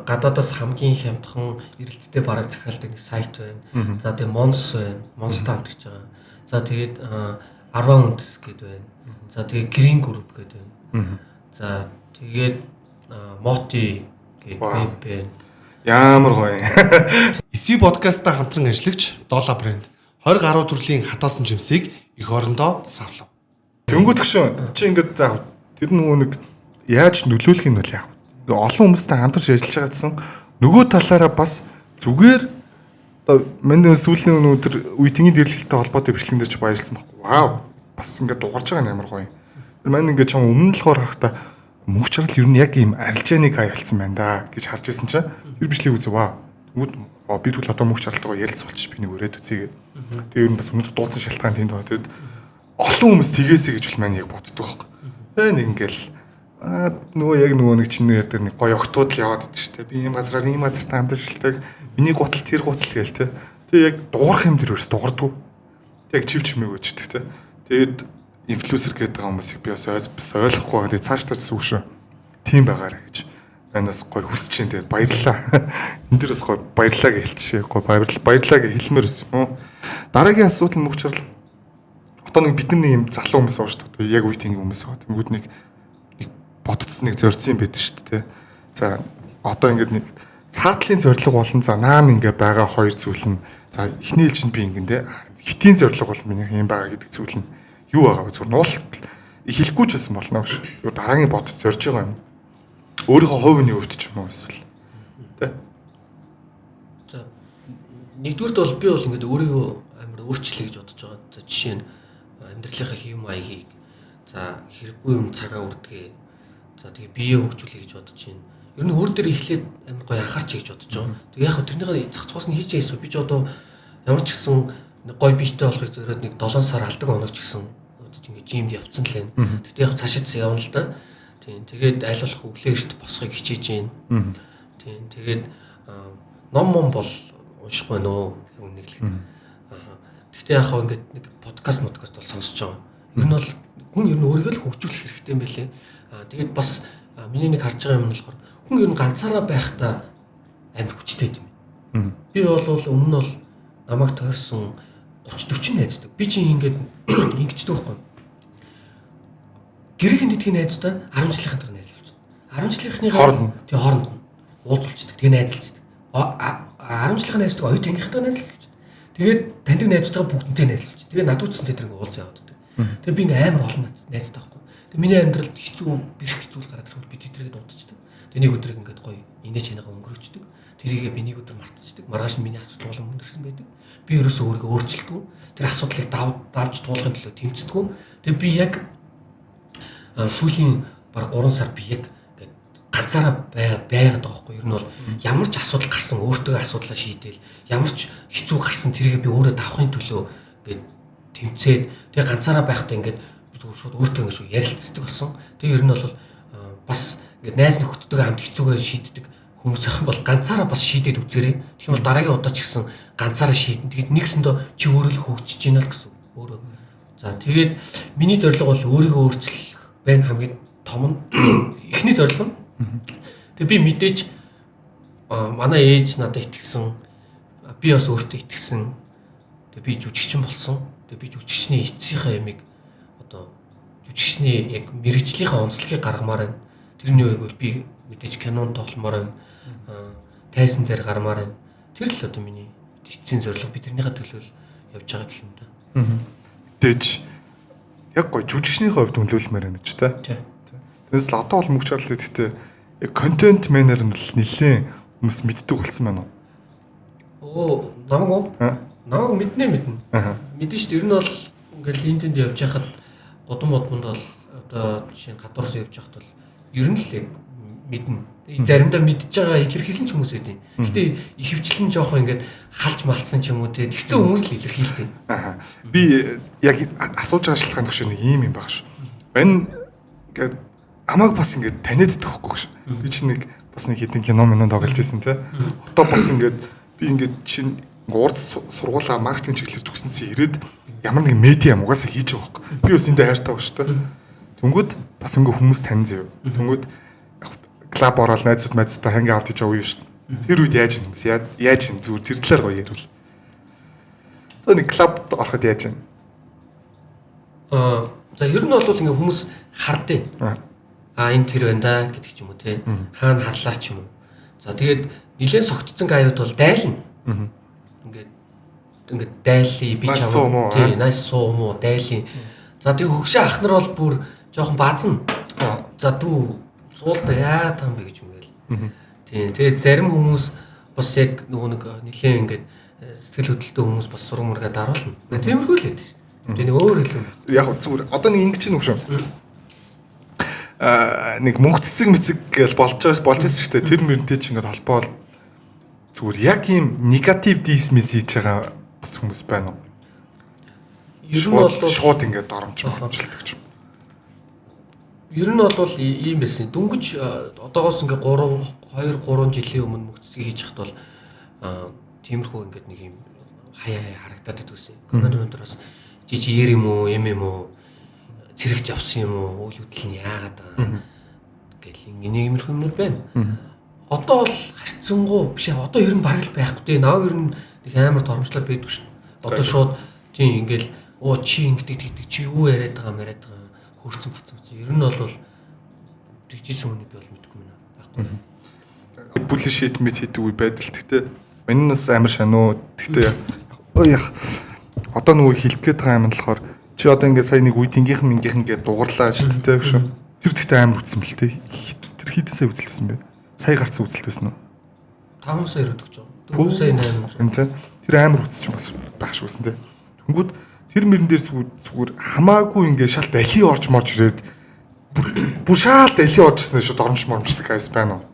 гадаадаас хамгийн хямдхан эрэлттэй бараг захиалдаг нэг сайт байна. За тэгээ Mons байна. Mons-тай хамтарч байгаа. За тэгээд 10 үндэс гэдэг байна. За тэгээ Green Group гэдэг байна. За тэгээд Moti гэдэг веб байна. Ямар гоё. SV подкастта хамтран ажиллагч Dollar брэнд 20 гаруй төрлийн хатаасан жимсийг эх орондоо савлав. Тэнгүүд гшин чи ингээд за тэр нөгөө нэг яаж нөлөөлөх нь бол яг олон хүмүүстэй хамтарч ажиллаж байгаа гэсэн нөгөө талаараа бас зүгээр одоо манай сүүлийн өнөөдөр үеийн дэрлэлтэй холбоотой бичлэгэн дээр ч баярлсан байхгүй. Вау. Бас ингээд дугарч байгаа нь ямар гоё юм. Тэр маань ингээд чам өмнө нь болохоор харахта мөнхчрал ер нь яг ийм арилжааныг хаялцсан байна да гэж харж ирсэн чинь тэр бичлэг үзээ вау. Тэгвэл бид бол одоо мөнхчралтайгаа ярилцуулчих би нэг өрөөд үзье гэдэг. Тэгээ ер нь бас өнөөдөр дуудсан шалтгаан тэнд байна. Тэгэд олон хүмүүс тгээсэй гэж бол маань яг боддог байхгүй. Нэг ингээл нөгөө нэг чиний ярьдаг нэг гоё октод л яваад идэв штэ. Би ийм газраар ийм газартай хамтарч шилдэг. Миний гутал тэр гутал гээл те. Тэгээ яг дуурах юм тэр ерөөс дуурдаггүй. Яг чивч мэгөөж идэх те. Тэгээд инфлюенсер гэдэг хүмүүсийг би бас ойлгохгүй байгаа. Тэгээ цааш таа зүгшөө. Тим байгаарэ гэж. Манаас гоё хүсэж чинь тэгээд баярлалаа. Энд дээрээс гоё баярлалаа гэж хэлчихье. Гоё баярлалаа гэж хэлмээр байсан юм уу? Дараагийн асуудал мөгчрөл одоо нэг бид нар нэг юм залуу хүмүүс байгаа шүү дээ. Яг үеийн хүмүүс байгаа. Тэнгүүд нэг бодцсон нэг зорьсон юм байдаг шүү дээ. За одоо ингээд нэг цаатлын зорилго болон за наан ингээ байгаа хоёр зүйл нь за эхний ээлжинд би ингэндээ хитийн зорилго бол миний юм байгаа гэдэг зүйл нь юу байгаа вэ? Зүгээр нуулт хэлэхгүй ч байсан болно гэж. Зүгээр дараагийн бодож зорж байгаа юм. Өөрийнхөө хувийн хувьд ч юм уу эсвэл тэ. За нэгдүгüрт бол би бол ингээд өөрийгөө амар өөрчлөе гэж бодож байгаа. За жишээ нь амьдралынхаа хэв маягийг за хэрэггүй юм цагаа үрдэгээ. За тэгээ биеэ хөгжүүлэе гэж бодож байна. Ер нь өөр дээр эхлээд амар гоё анхаарч гэж бодож байгаа. Тэгээ яг тэрнийхээ зах цугаас нь хийчихээ эсвэл би ч одоо ямар ч гэсэн гоё биетэй болохыг зориод нэг 7 сар алдаг оног ч гэсэн одоо ингэ жимд явцсан л байна. Тэгтээ яг цаашаа явна л да. Тийм тэгээд аль болох өглөө эрт босхийг хичээж байна. Тийм тэгээд ном бол уншихгүй нөө үнэглээд. Тэгтээ яг ингээд нэг подкаст бол сонсож байгаа. Ер нь бол хүн ер нь өөрийгөө л хөгжүүлэх хэрэгтэй юм байлээ. Тэгээд бас миний нэг харж байгаа юм нь болохоор хүн ер нь ганцаараа байхдаа амар хүчтэй юм. Би бол өмнө нь бол намайг тойрсон 30-40 найздаг. Би чинь ингээд ингэчдэг байхгүй. Гэрийн нэгдгийн найзтай 10 жилийнхэн найзлуулж байна. 10 жилийнхний хооронд нь уулзуулцдаг. Тэгээ найзалцдаг. 10 жилийн найзтай оюу тангийнхтай найзлуулж. Тэгээд таньдаг найзтайгаа бүгднтэй найзлуулж. Тэгээ надуудсан тэр ингээ уулзаа яваад. Тэгээ би ингээ амар олон найзтай байхгүй. Тэгээ миний амьдралд хэцүү бэрх хэцүүл гараад ирэхэд би тэднийг дуудчихдаг. Тэгээ нэг өдөр ингээд гоё инээ чанага өнгөрөөчдөг. Тэрийгээ би нэг өдөр мартчихдаг. Маргааш нь миний асуудал болон өндөрсөн байдаг. Би ерөөсөө өөрийгөө өөрчилдөг. Тэр асуудлыг давж туулахын төлөө тэмцдэг. Тэгээ би яг сүүлийн баг 3 сар би яг ингээд ганцаараа байгаад байгаа байхгүй. Ер нь бол ямар ч асуудал гарсан өөртөө асуудлаа шийдээл ямар ч хэцүү гарсан тэрийгээ би өөрөө давахын төлөө ингээд тэмцээд тэгээ ганцаараа байхдаа ингээд зүгээр шууд өөртөө ингээд шүү ярилцдаг болсон. Тэгээ ер нь бол бас ингээд найз нөхдөдөө хамт хэцүүгээ шийддэг хүмүүс ахын бол ганцаараа бас шийдээд үзээрэй. Тэгэх юм бол дараагийн удаа ч гэсэн ганцаараа шийдэн. Тэгээд нэгсэндээ чи өөрөө л хөгжиж гинэ л гэсэн өөрөө. За тэгээд миний зорилго бол өөрийгөө өөрчлөх байна хамгийн том нь эхний зорилго нь. Тэгээ би мэдээж манай ээж надад итгэсэн, би бас өөртөө итгэсэн. Тэгээ би жүжигчин болсон. Тэгээ би жүжигчний эцсийнхээ ямиг одоо жүжигчний яг мэрэгжлийнхээ онцлогийг гаргамаар байна. Тэрний үеиг бол би мэдээж кинонд тогломоор байна. Тайсан дээр гармаар байна. Тэр л одоо миний эцсийн зорилго би тэрнийхээ төлөө явж байгаа гэх юм да. Мэдээж яг гоо жүжигчнийхээ хувьд үнэлүүлмээр байна ч та. Тэрнээс л одоо бол мөнгө чарлаа гэхдээ яг контент менежер нь нэлээд хүмүүс мэддэг болсон байна уу? Намайг мэднэ. Мэдэн шүү дээ. Ер нь бол ингээл энэ тэнд явж байхад годон бодмонд бол одоо жишээ нь гадуурс явж байхад бол ер нь л яг мэднэ. Заримдаа мэдж байгаа илэрхийлсэн ч хүмүүс байдیں۔ Гэтэ ихэвчлэн жоохон ингээд халж малцсан ч юм уу те. Тэгсэн хүмүүс л илэрхийлдэг. Би яг асууж байгаа шалтгаан төш нэг юм байх ш. Энэ ингээд амаг бас ингээд таниад тахгүй ш. Би чи нэг бас нэг хэдин кино минь тоглож байсан те. Одоо бас ингээд би ингээд чинь урд сургуулаа маркетинг чиглэлээр төгсөнсөн ирээд ямар нэг медиа угаасаа хийж байгаа байхгүй. Би бас эндээ хайртай баг ш те. Тэнгүүд бас ингээд хүмүүс тань зав. Тэнгүүд клаб ороод найзуудтай ханги авт хийж авъя шүү дээ. Тэр үед яаж юм бэ? Яаж юм зүгээр тэр талаар гоё ярил. Одоо нэг клабд ороход яаж юм? За ер нь бол ингээ хүмүүс хардیں۔ Энэ тэр байна да гэдэг ч юм уу те. Хаана харлаа ч юм уу. За тэгээд нилээн согтцсон гаюуд бол дайлна. Ингээд дайлъя би чамаа. Тий, найс суу муу дайлъя. За тэг хөгшөө ах нар бол бүр жоохон баазна. За дүү суулда яа таам бэ гэж мгээл. Тийм. Тэгээд зарим хүмүүс бас яг нөгөө нэг нилээн ингээд сэтгэл хөдлөлтөө хүмүүс бас сураг мургаа даруулна. Тиймэрхүү л байдаг. Тэгээ нэг өөр хэлэв. Яг зүгээр одоо нэг ингэ чинь үг шүү. Нэг мөнгө цэцэг мэцэг гэж болж байсан шүү дээ. Тэр мөрөнтэй чинь ингээд холбоо зүгээр яг ийм негатив дисмис хийж байгаа бас хүмүүс байна уу? Ер нь бол шууд ингээд оромжлдог ч юм. Ер нь бол ийм байсан. Дүнгэж одоогоос ингээ 2-3 жилийн өмнө мөнгөцгийг хийж хахад бол тиймэрхүү ингээд нэг юм хаяа харагдаад идвэсэн. Комментор бас жижиг ер юм уу, юм уу, цэрэгт явсан юм уу, үйл хөдлөл нь яагаад байгаа гэл нэг иймэрхүү юмнууд байна. Одоо бол харьцангуй биш. Одоо ер нь бараг л байхгүй дээ. Наваг ер нь нэг амар тормжлоод байдаг шин. Одоо шууд тийм ингээл чи ингэдэг чи юу яриад байгаа хөрцөн бацсан. Ер нь бол тэгжсэн хүний би бол мэдэхгүй байна. Байхгүй. Бүлшит мэд хийдэг үе байдал. Гэхдээ энэ нас амар шануу. Гэхдээ одоо нөгөө хэлэх гээд байгаа юм болохоор чи одоо ингээд сая нэг үеийнхийнхэн мингийнхэн гээд дугарлаа шүү дээ шүү. Тэр тэгтээ амар үтсэн бэл тээ. Тэр хитэн сая үзэлсэн бэ? Сая гарсан үзэлт байсан уу? 5 сая өрөдөг ч юм. 4 сая 800. Тэр амар үтсч бас байх шүүсэн те. Тэнгүүд тэр мөрөн дээр зүгээр хамаагүй ингээд шалт али орж морж ирээд бүр шалт али орж ирсэн шүү доромжмормждаг гайс байна уу?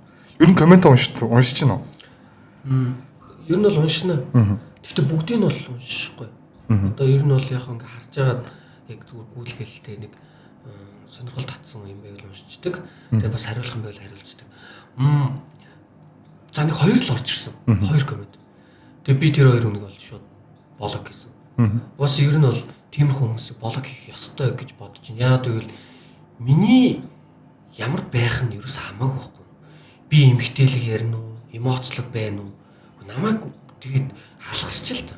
Ер нь коммент уншиж чинь уу? Ер нь бол уншина. Гэхдээ бүгдийг нь бол уншихгүй. Одоо ер нь бол яг ингээд харж байгаад яг зүгээр гүйлгэлтэй нэг сонирхол татсан юм байвал уншичдаг. Тэгээ бас хариулах юм байвал хариулцдаг. За нэг 2 л орж ирсэн. 2 коммент. Тэгээ би тэр 2 үнийг бол шууд блок хийсэн. Бас ер нь бол тиймэрхүү хүмүүсийг блок хийх ёстой гэж бодож байна. Яагаад гэвэл миний ямар байх нь ерөөс хамаагүй байхгүй. Би эмгтээлэг ярина уу, эмоцлог байна уу? Намайг тэгээд халахсч л та.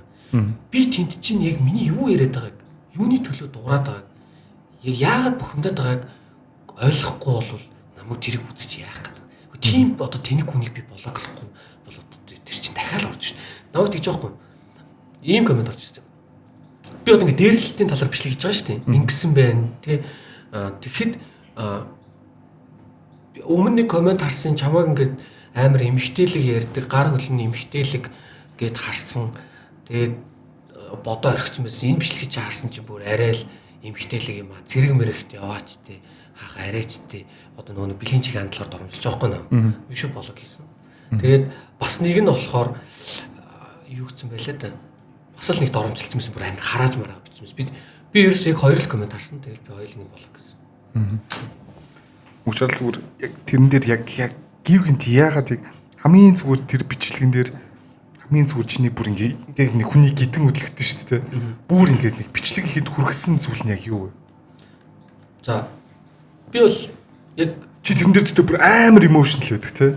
Би тэнд чинь яг миний юу яриад байгааг, юуны төлөө дуурайд байгааг, яг яагаад бухимдаад байгааг ойлгохгүй бол намайг тэрийг үзэж яах гэдэг. Тийм одоо тэнэг хүнийг би блоклохгүй бол одоо тэр чинь дахиад орж шин. Намайг тэгж байхгүй. Ийм коммент орж ирсэн. Би одоо ингэ дээрлэлтийн талаар бичлэг хийж байгаа шүү дээ. Ингэсэн байна тий. Тэгэхэд өмнө нэг коммент харсан чамайг ингээд амар эмхтээлэг ярьдаг, гар хөлний эмхтээлэг гэд харсан. Тэгээд бодоо орхисон байсан. Энэ бичлэгийг чи харсан чинь бүр арай л эмхтээлэг юм а. Зэрэг мэрэгт яваач тий. Хаах арайчтэй одоо нөгөө бэлгийн чиг хандлагаар доромжилж байгаа байхгүй наа. Биш блог хийсэн. Тэгээд бас нэг нь болохоор юу гэсэн байлаа да. бас л нэг доромжилсан юмсан бүр амар харааж мараа бичсэн юмс. Би ерөөсөө яг 2 л коммент харсан. Тэгэл би хоёулын болоо гэсэн. Учир нь зүгээр яг тэрэн дээр яг гівгэнт яагаад яг хамгийн зүгээр тэр бичлэгэн дээр хамгийн зүгээр чиний бүр ингээд нэг хүний гидэн хөдөлгдөн шүү дээ. Бүр ингээд нэг бичлэг ихэд хүргэсэн зүйл нь яг юу вэ? За би бол яг чи тэрэн дээр төдөө бүр амар emotional байдаг те.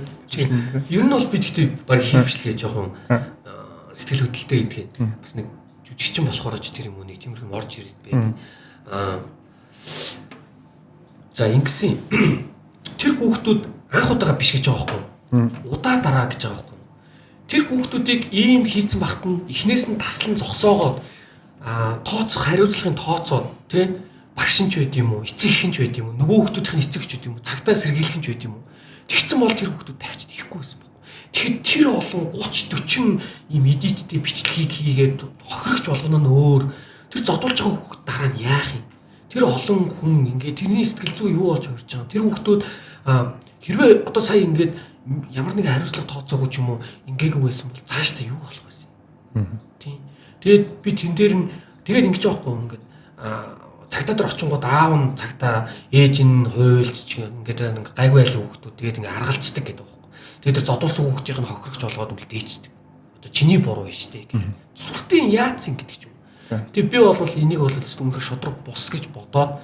Ер нь бол би гэхдээ баг хийх бичлэгээ жоохон сэтгэл хөдлөлттэй идэх. Бас нэг жүжигчин болохоор ч тэр юм уу нэг тиймэрхүү орж ирээд байдаг. За ингэсэн. Тэр хүүхдүүд анх удаага биш гэж байгаа байхгүй. Удаа дараа гэж байгаа байхгүй. Тэр хүүхдүүдийг ийм хийцэн багт нь эхнээс нь таслан зогсоогоод тооцох хариуцлагын тооцоод тий багш нь ч байд юм уу, эцэг их нь ч байд юм уу, нөгөө хүүхдүүдийн эцэг ч байд юм уу, цагтаа сэргийлэх нь ч байд юм уу. Тэгсэн бол тэр хүүхдүүд дахиж ихгүй байсан баг. Тэгэхэд тэр олон 30 40 ийм эдиттэй бичлэгийг хийгээд хохирогч болгоно нь өөр. Тэр зодуулж байгаа хүүхд дараа нь яах юм? Тэр олон хүн ингээд тэрний сэтгэл зүй юу болж хувирч байгаа. Тэр хүүхдүүд хэрвээ одоо сая ингээд ямар нэгэн хариуцлага тооцоогүй ч юм уу ингээгүй байсан бол цаашдаа юу болох вэ? Тийм. Тэгээд би тэн дээр нь тэгээд ингэж байхгүй ингээд цагтаа дээр очингууд аав нь цагтаа ээж нь хуйлж ингээд гайгүй айлын хүүхдүүд тэгээд ингээд аргалцдаг гэдэг байхгүй. Тэгээд тэр зодуулсан хүүхдийн нь хохирогч болгоод үл дээчдэг. Одоо чиний буруу биш дээ гэх. Сүртийн яац юм гэдэг ч юм. Тэгээд би бол энийг бол үнэхээр шудраг бус гэж бодоод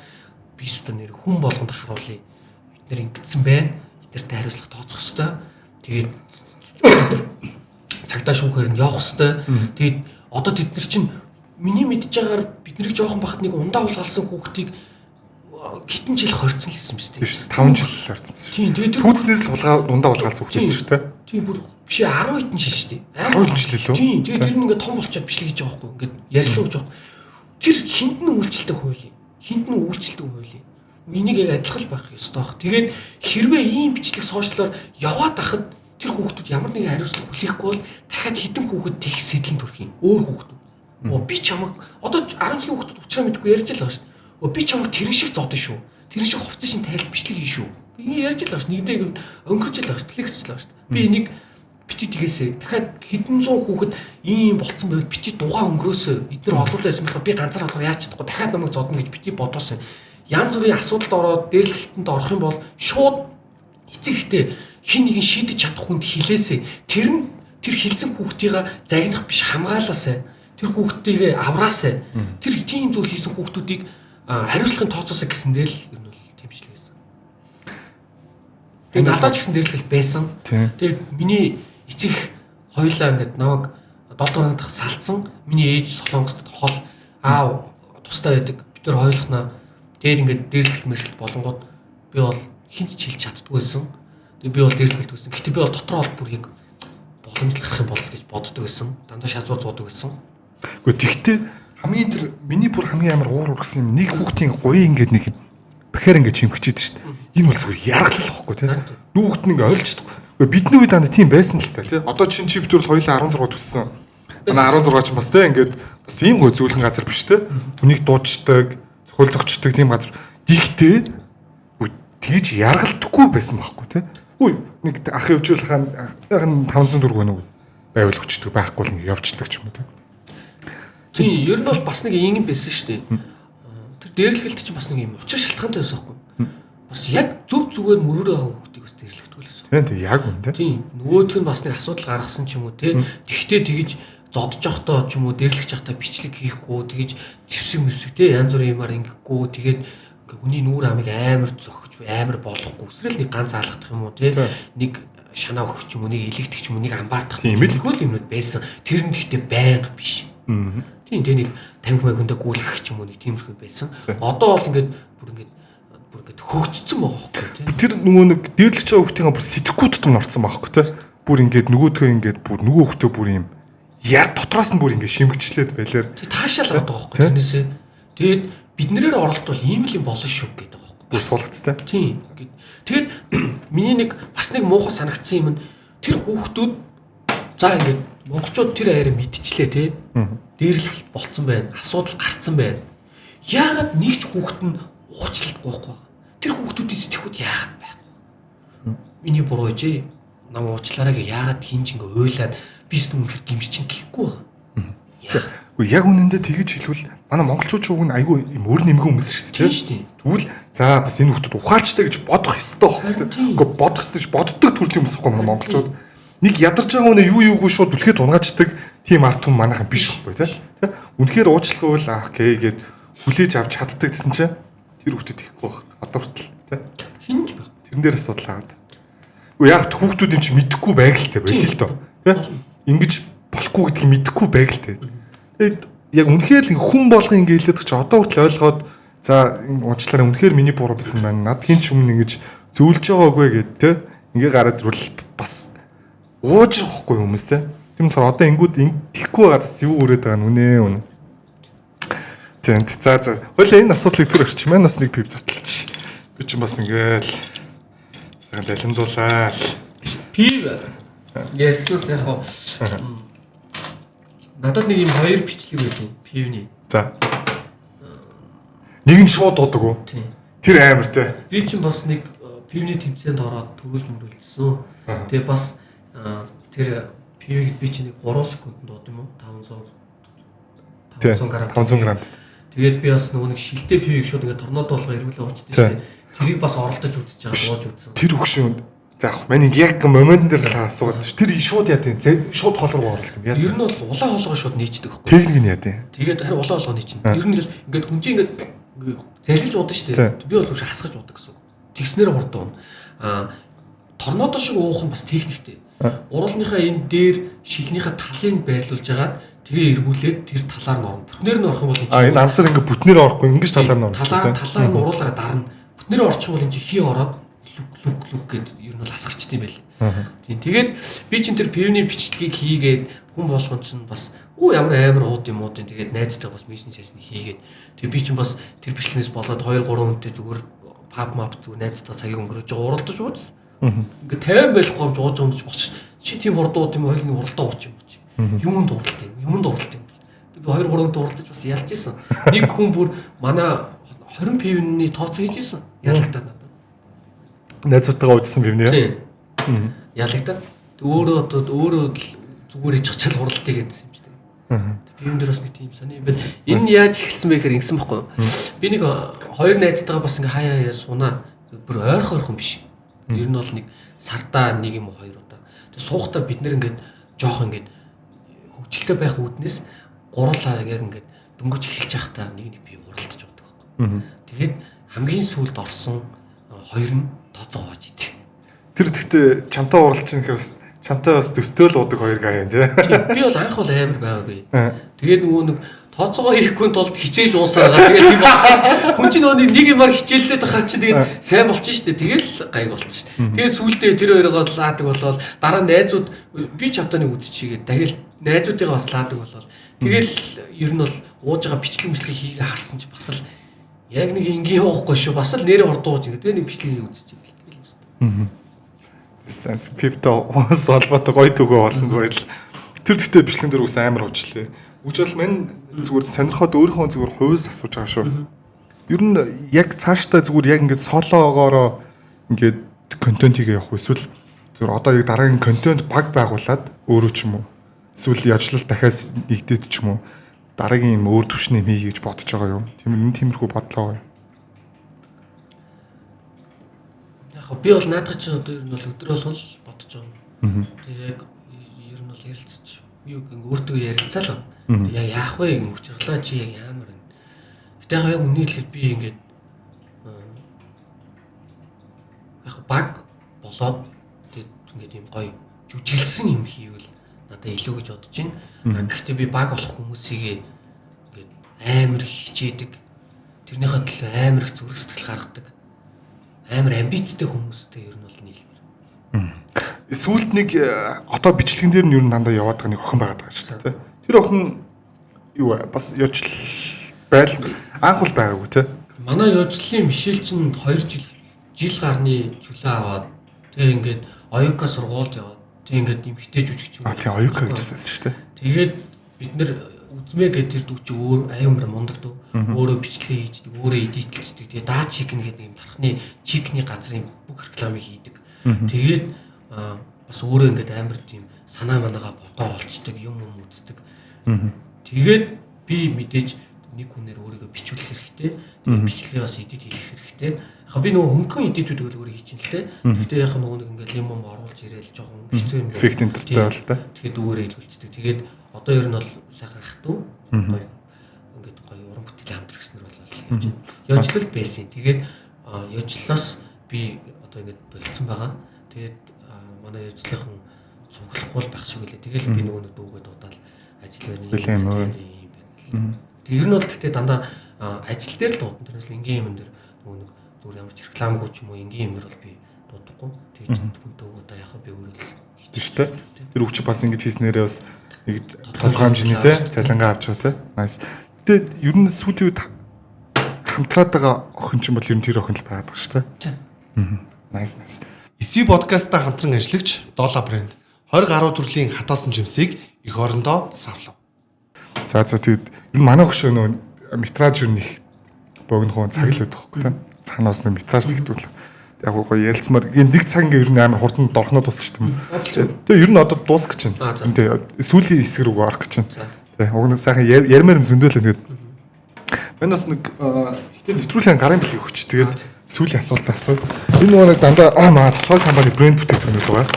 би өстө нэр хүн болгонд харуулъя. Бид нэр ингэсэн байна. Эднэртэй хариуцлага тооцох хэрэгтэй. Тэгээд цагтаа шүүхээр нь явах хэрэгтэй. Тэгээд одоо тэд нар чинь миний мэдж байгаагаар биднийг жоохон бахад нэг ундаа уулгалсан хүүхдийг хитэн жил хорцсон л гэсэн мэт. Биш 5 жил хорцсон байсан. Тийм тэгээд түүцнээс л ундаа уулгалсан хүүхдээс шүү дээ. Тийм бүр биш 10 хэдэн жил шүү дээ. 10 жил лөө. Тийм тэгээд тэр нь ингээд том болчиход бичлэг хийж байгаа байхгүй. Ингээд ярьслаа гэж байгаа. Тэр хинд нь үйлчлдэг хууль. Хинд нь үйлчлдэг хууль. Энийг яг адилхан байх ёстой баг. Тэгээд хэрвээ ийм бичлэг сошиалаар яваад ахад тэр хүүхдүүд ямар нэгэн хариуцлага хүлээхгүй бол дахиад хитэн хүүхэд тех сэтлэн төрөх юм. Өөр хүүхдүүд. Би чамаг одоо 10 жилийн хүүхдүүд уучраа мэдгүй ярьж л байгаа шүү дээ. Би чамаг тэрэн шиг зодсон шүү. Тэрэн шиг хувцас шин тайлбар бичлэг хийн шүү. Би ярьж л байгаа шүү. Нэгдээ өнгөрч л байгаа шүү. Флексч л байгаа шүү. Би энийг бити тгээсээ дахиад хэдэн зуун хүүхэд ийм болцсон байвал бити дугаа өнгөрөөсөө эдгээр олуулаа байсан болохоор би ганцаар болохоор яаж чадахгүй дахиад намайг зодно гэж бити бодоосон. Янз бүрийн асуудалд ороод дээрлэлтэнд орох юм бол шууд эцэгтэй хин нэгэн шийдэж чадах хүнд хилээсэй. Тэр хэлсэн хүүхдийн загнах биш хамгаалаасай. Тэр хүүхдийг авраасай. Тэр тийм зүйл хийсэн хүүхдүүдийг хариуцлагын тооцоосоо гэсэндээ л ер нь бол тэмчлэг гэсэн. Тэгээд надад ч гэсэн дээрлэл байсан. Тэгээд миний эцэг хоёлаа ингээд намайг 7 хоног дахь салцсан. Миний ээж Солонгост хол аав тустай байдаг. Бид нар хоёулахнаа дээр ингээд дээрлэл мэрлэл болонгууд би бол хинт ч хэлж чаддгүй байсан. Тэгээд би бол дээрлэлт байсан. Гэтэ би бол дотроо бол бүр яг боломжлох юм бол гэж боддог байсан. Дандаа шазуур зуудаг байсан. Гэхдээ тэгтээ хамгийн тэр миний бүр хамгийн амар уур ургасан юм нэг хүүхдийн гуй ингээд нэг бахаар ингээд чимхчихэд шүү дээ. Энэ бол зүгээр яргалал واخгүй тий. Нүү хүүхд нь ингээд ойлж чадахгүй. Бидний үед дандаа тийм байсан л та тий. Одоо чинь чи битүүр хоёулаа 16 төссөн. Манай 16 ч бас тий ингээд бас тийм гой зөөлөн газар биш тий. Хүнийг дуучдаг, цохол зогчдаг тийм газар. Дихтэй тэгж яргалтгүй байсан байхгүй тий. Үгүй нэг ах явжуулахаа 500 төгрөг байна уу байвал өчтдөг байхгүй л ингээд явждаг ч юм уу тий. Тийм ер нь бол бас нэг ийм байсан шүү дээ. Тэр дээрлэлт чинь бас нэг юм учир шалтгаантай байсан байхгүй. Бас яг зөв зүгээр мөрөөрөө байгаа хүүхдийг бас дээрлэхдэг л байсан. Тийм яг үнэ тийм нөгөөх нь бас нэг асуудал гаргасан ч юм уу те. Тэгтээ тэгж зодож явахдаа ч юм уу дээрлэх явахдаа бичлэг хийхгүй тэгж зэвсэг мэвсэг те янз бүрийн юмар ингэхгүй тэгээд хүний нүүр амыг амар зохиж амар болохгүй. Эсвэл нэг ганц алгадах юм уу те. Нэг шанаа өгөх ч юм уу нэг илэгдэх ч юм уу нэг амбаардах юм л юмуд байсан. Тэр нь гэхдээ байнга биш. Тийм нэг 50 маяг гүйлгэх ч юм уу нэг тиймэрхүү байсан. Одоо бол ингээд бүр ингээд хөгжсөн байгаа байхгүй тийм. Тэр нөгөө нэг дээрлэж байгаа хүүхдийн бүр сэтгэхгүй тутам орцсон байхгүй тийм. Бүр ингээд нөгөөдхөө ингээд бүр нөгөө хүүхдээ бүр юм яар дотроос нь бүр ингээд шимгчлээд байлаар. Тэг таашаал байгаа байхгүй тэрнээсээ. Тэгээд биднэрээр оролдвол ийм л юм болно шүү гэдэг байгаа байхгүй. Бас суулгацтай. Тийм. Тэгээд миний нэг бас нэг муухай санагдсан юм нь тэр хүүхдүүд за ингээд монголчууд тэр аяараа мэдчихлээ тий. Дээрлэх болцсон байна. Асуудал гарцсан байна. Яагаад нэг ч хүүхэд нь уучлалтгүй байхгүй. Тэр хүүхдүүдийн сэтгэхүйд яагаад байхгүй. Миний буруу ээжээ. Нам уучлаарай гэ яагаад хинж ингээ уйлаад би ч үнэхээр гимж чинь гэхгүй. Үгүй яг үнэндээ тэгэж хэлвэл манай монголчууд ч уг нь айгүй юм өөр нэмгэн хүмүүс шүү дээ. Тэгвэл за бас энэ хүмүүс ухаарчтай гэж бодох ёстой байхгүй. Гэхдээ бодох ёстой гэж боддог төрлийн хүмүүс байхгүй манай монголчууд. Нэг ядарч байгаа үнэ юу юугүй шууд түлхээ тунгаачдаг тийм арт хүн манайхан биш байхгүй тий. Үнэхээр уучлах байвал окей гэд хүлээж авч чаддаг гэсэн чинь тэр хүүхдэд ихгүй байх. Одоо хүртэл тий. Хинж баг. Тэрэн дээр асуудал хаад. Үгүй яг хүүхдүүд юм чи мэдэхгүй байг л та байл л доо. Тий. Ингиж болохгүй гэдгийг мэдэхгүй байг л та. Тэгээд яг үнэхээр л хүн болгон ингэ хэлээд чи одоо хүртэл ойлгоод за энэ уучлаарай үнэхээр миний буруу байсан байна. Над хин ч өмнө ингэж зөвлөж байгаагүй гэд тий. Ингээ гараад ирвэл бас уужрахгүй хүмүүс тий. Тийм болохоор одоо ингүүд тийхгүй байгаа зөв өрөөд байгаа нүнэ. Тийм. За. Хойлоо энэ асуудлыг түр орчих. Маань бас нэг пив затлаач. Би ч бас ингээл сайн далимдуулаа. Пив. Яслус яг надад нэг юм хоёр бичлэг байдаг пивний. За. Нэг нь шууд дуудаг уу? Тийм. Тэр амар те. Би ч бас нэг пивний тэмцээнд ороод төрүүлж мөрүүлсэн. Тэгээ бас тэр пивийг би чинь 3 секундэд дууд юм уу? 500 г. 500 г. Тэгээд би бас нөгөө нэг шилтэй пивийг шууд ингээд торнод болгоо эргүүлээ уучдаг шээ. Тэрийг бас оролдож үзэж байгаа дууж үзсэн. Тэр хөшөөнд за яг манай яг момент дээр та асууад тэр шууд яа тийм шууд хоол руу оролт юм. Ер нь бол улаан хоолгоо шууд нээчдэг байхгүй. Техник нь яа тийм. Тэгээд харин улаан хоолгоо нээчин. Ер нь ингээд хүн чинь ингээд зарлж уудаг шүү дээ. Би бол зүгээр хасгаж уудаг гэсэн үг. Тэгснээр хурдан. Торнодо шиг уух нь бас техниктэй. Уруулныхаа энэ дээр шилнийхээ талыг байрлуулж агаад тэгээ эргүүлээд тэр талаар нь орно. Бүтнээр нь орох юм бол энэ амсар ингээ бүтнээр орохгүй ингэж талаар нь орно. Талаар нь уруулаараа дарна. Бүтнээр орчих юм бол энэ хий ороод лүк гэд ер нь бол асгарчт юм байл. Тийм. Тэгээд би чинь тэр пивний бичлэгийг хийгээд хүн болгон чинь бас ямар амар ууд юм уу тийм тэгээд найзтай бас мишн шашны хийгээд тэгээд би чинь бас тэр бичлэгнээс болоод 2 3 хүнтэй зүгээр паб мап зүгээр найзтай цагийг өнгөрөөж байгаа уралдаж ууц. Ингээ 50 байхгүй юм ууж өмч боч. Чи тийм урдууд юм хоёрын уралдаа ууч юм чи. Юунд уралт юм? Юмд уралт юм. Би 2 3 хүнтэй уралдаж бас ялж исэн. Нэг хүн бүр манай 20 пивний тооцоо хийж исэн. Ялагдаад надад. Найзуудтайгаа уужсан пивний. Тийм. Ялагдаад. Өөрөө зүгээр ичгчл уралтыг гэдсэн юм чи. Пивэн дээр бас нэг тийм сони юм байна. Энэ яаж ихсэн бэ гэхээр ингэсэн байхгүй юу? Би нэг 2 найзтайгаа бас ингээ хаяа сунаа. Бүр ойрхон биш. Ер нь бол нэг сардаа нэг юм уу 2 удаа. Тэг суухтаа бид нэр ингээд жоох ингээд хөвгчлөлтэй байх үүднээс гурлаа яг ингээд дөнгөж эхэлж байхдаа нэг би уралдаж уудаг байхгүй. Тэгээд хамгийн сүүлд орсон 2 нь тооцоо хувааж идэв. Тэр тэгтээ чамтай уралж чинь гэхээр чамтай бас төсtöөл уудаг 2 гай юм тий. Би бол анх бол амар байгаагүй. Тэгээд нөгөө нэг тооцоогоо хийхгүй тулд хичээж уусаагаа тэгээд тийм болсон. Хүн чинь нөгөө нэг юмар хичээлдээд ахаар чи тэгээд сайн болчих штэ. Тэгэл гайг болчих. Тэгээд сүүлдээ тэр хоёроо лаадаг болоод дараа найзууд би чамтай нэг үдчигээд дахил найзуудыгаа бас лаадаг болоод тэгэл ер нь бол ууж байгаа бичлэг хийгээ харсан чи бас л яг нэг энгийн уухгүй шүү. Бас л нэрээ хурдууж ингээд тэгээд нэг бичлэгийг үзчихээ. Тэгэл байна. Стас пивто бас холбоотой гоё төгөө болсон зүгээр л тэр дэхтэй бичлэгэн дээр ус амар уучлаа. Үгжил мань зүгээр сонирхоод өөрийнхөө зүгээр хувьс асууж байгаа шүү. Ер нь яг цаашдаа зүгээр яг ингээд солоогоороо ингээд контент хийгээ явах эсвэл зүгээр одоо яг дараагийн контент баг байгуулад өөрөө ч юм уу эсвэл яжлал дахиад нэгдээд ч юм уу дараагийн юм өөр төвшний хий гэж бодож байгаа юм. Тиймэрхүү бодлоо. Яг би бол наадах чинь одоо ер нь бол өдөр болгол бодож байгаа. Тэгээ яг ер нь бол ярилцаж юу гэнг өөртөө ярилцаа л. Яг яах вэ гэнг хүчлээ чи яг ямар вэ? Гэтэ яг үнэ хэлэхэд би ингээд яг баг болоод тэгээд ингээд юм гоё жүжиглсэн юм хийвэл надад илүү гэж бодож байна. Гэхдээ би баг болох хүмүүсийг ингээд амар хичээдэг. Тэрнийхээ төлөө амар их зүрх сэтгэл гаргадаг. Амар амбицтай хүмүүстэй ер нь бол нийлмээр. Сүүлд нэг одоо бичлэгэн дээр нь ер нь дандаа яваад байгаа нэг охин байгаад байгаа шүү дээ. Тэр охин юу бас ёжл байл анх бол байгаагүй те. Манай ёжлын Мишель чинь 2 жил гарны чөлөө аваад тэгээ ингээд оюука сургуульд яваад тэгээ ингээд эмхтэй жүжигч юм. Тийм оюука гэжсэн шүү дээ. Тэгээд бид нэр үзмээ гэдэг тэр дүү чи өөр аюумар мундаг дүү. Өөрөө бичлэгээ хийдэг, өөрөө эдитлждэг. Тэгээ даа чикн гэдэг юм тархны чикний газрын бүх рекламыг хийдэг. Тэгээд бас өөрөө ингээд амар тийм санаа манаага ботоо олцдог, юм үздэг. Тэгээд би мэдээж нэг хүнээр өөрийгөө бичүүлэх хэрэгтэй. Тэгээд бичлэгээ бас эдит хийх хэрэгтэй. Яг би нөгөө хөнгөн эдитүүд өөрөө хийж ин л те. Гэхдээ яг нөгөө нэг ингээд юм оруулж ирээл жоохон хэцүү юм. Эффект энтертэй бол та. Тэгээд дүүрээ илүүлцдэг. Тэгээд одоо ер нь бол сайхан ах トゥ гоё ингээд гоё уран бүтээлийн хамт хэрэгснэр болол хийж байна. Ёжлол байсан. Тэгээд ёжлоос би одоо ингээд болцсон байгаа. Тэгээд манай ёжлынхан цуглахгүй л байх шиг үлээ. Тэгэл би нөгөө нэг дүүгээ дуудаал ажил байна юм байна. Тэг ер нь бол гэхдээ дандаа ажил дээр л дуудана. Тэрнээс л энгийн юм дээр нөгөө нэг зүгээр ямар ч рекламгүй ч юм уу энгийн юм дээр бол би дуудахгүй. Тэгж хүнтэй өгөөдөө яхаа би өөрөө хийдэг шүү дээ. Тэр өвч бас ингэж хийснээрээ бас нэг тодорхой хэмжээний те цалингаа авч байгаа те. Nice. Тэгээд ер нь сүүлийн үед хамтраад байгаа охин ч юм бол ер нь тэр охин л байгаад байгаа шүү дээ. Тийм. Nice nice. SV подкастаа хамтран ажиллагч Дола брэнд 20 гаруй төрлийн хатаасан жимсийг эх орондоо савлав. За тэгээд ер нь манай хөшөө нөө метраж ер нь их богинохон цаг л байдаг хөөхгүй те. Цаанаас нөө метраж нэгтүүл. Яг гоо ярилцмаар нэг цаг ингээ ер нь амар хурдан дорхноо тусч юм. Тэгээ ер нь одоо дуусах гэж байна. Тэгээ сүүлийн хэсэг рүү орох гэж байна. Тэгээ уг нь сайхан ярмаар юм зөндөөлөө тэгээд манай бас нэг ихтэй нэвтрүүлгийн гарын бэлгийг өгч тэгээд сүүлийн асуулт асуу. Энэ нөгөө нэг дандаа тоо компани брэнд бүтээгдэхүүнүүд байгаа.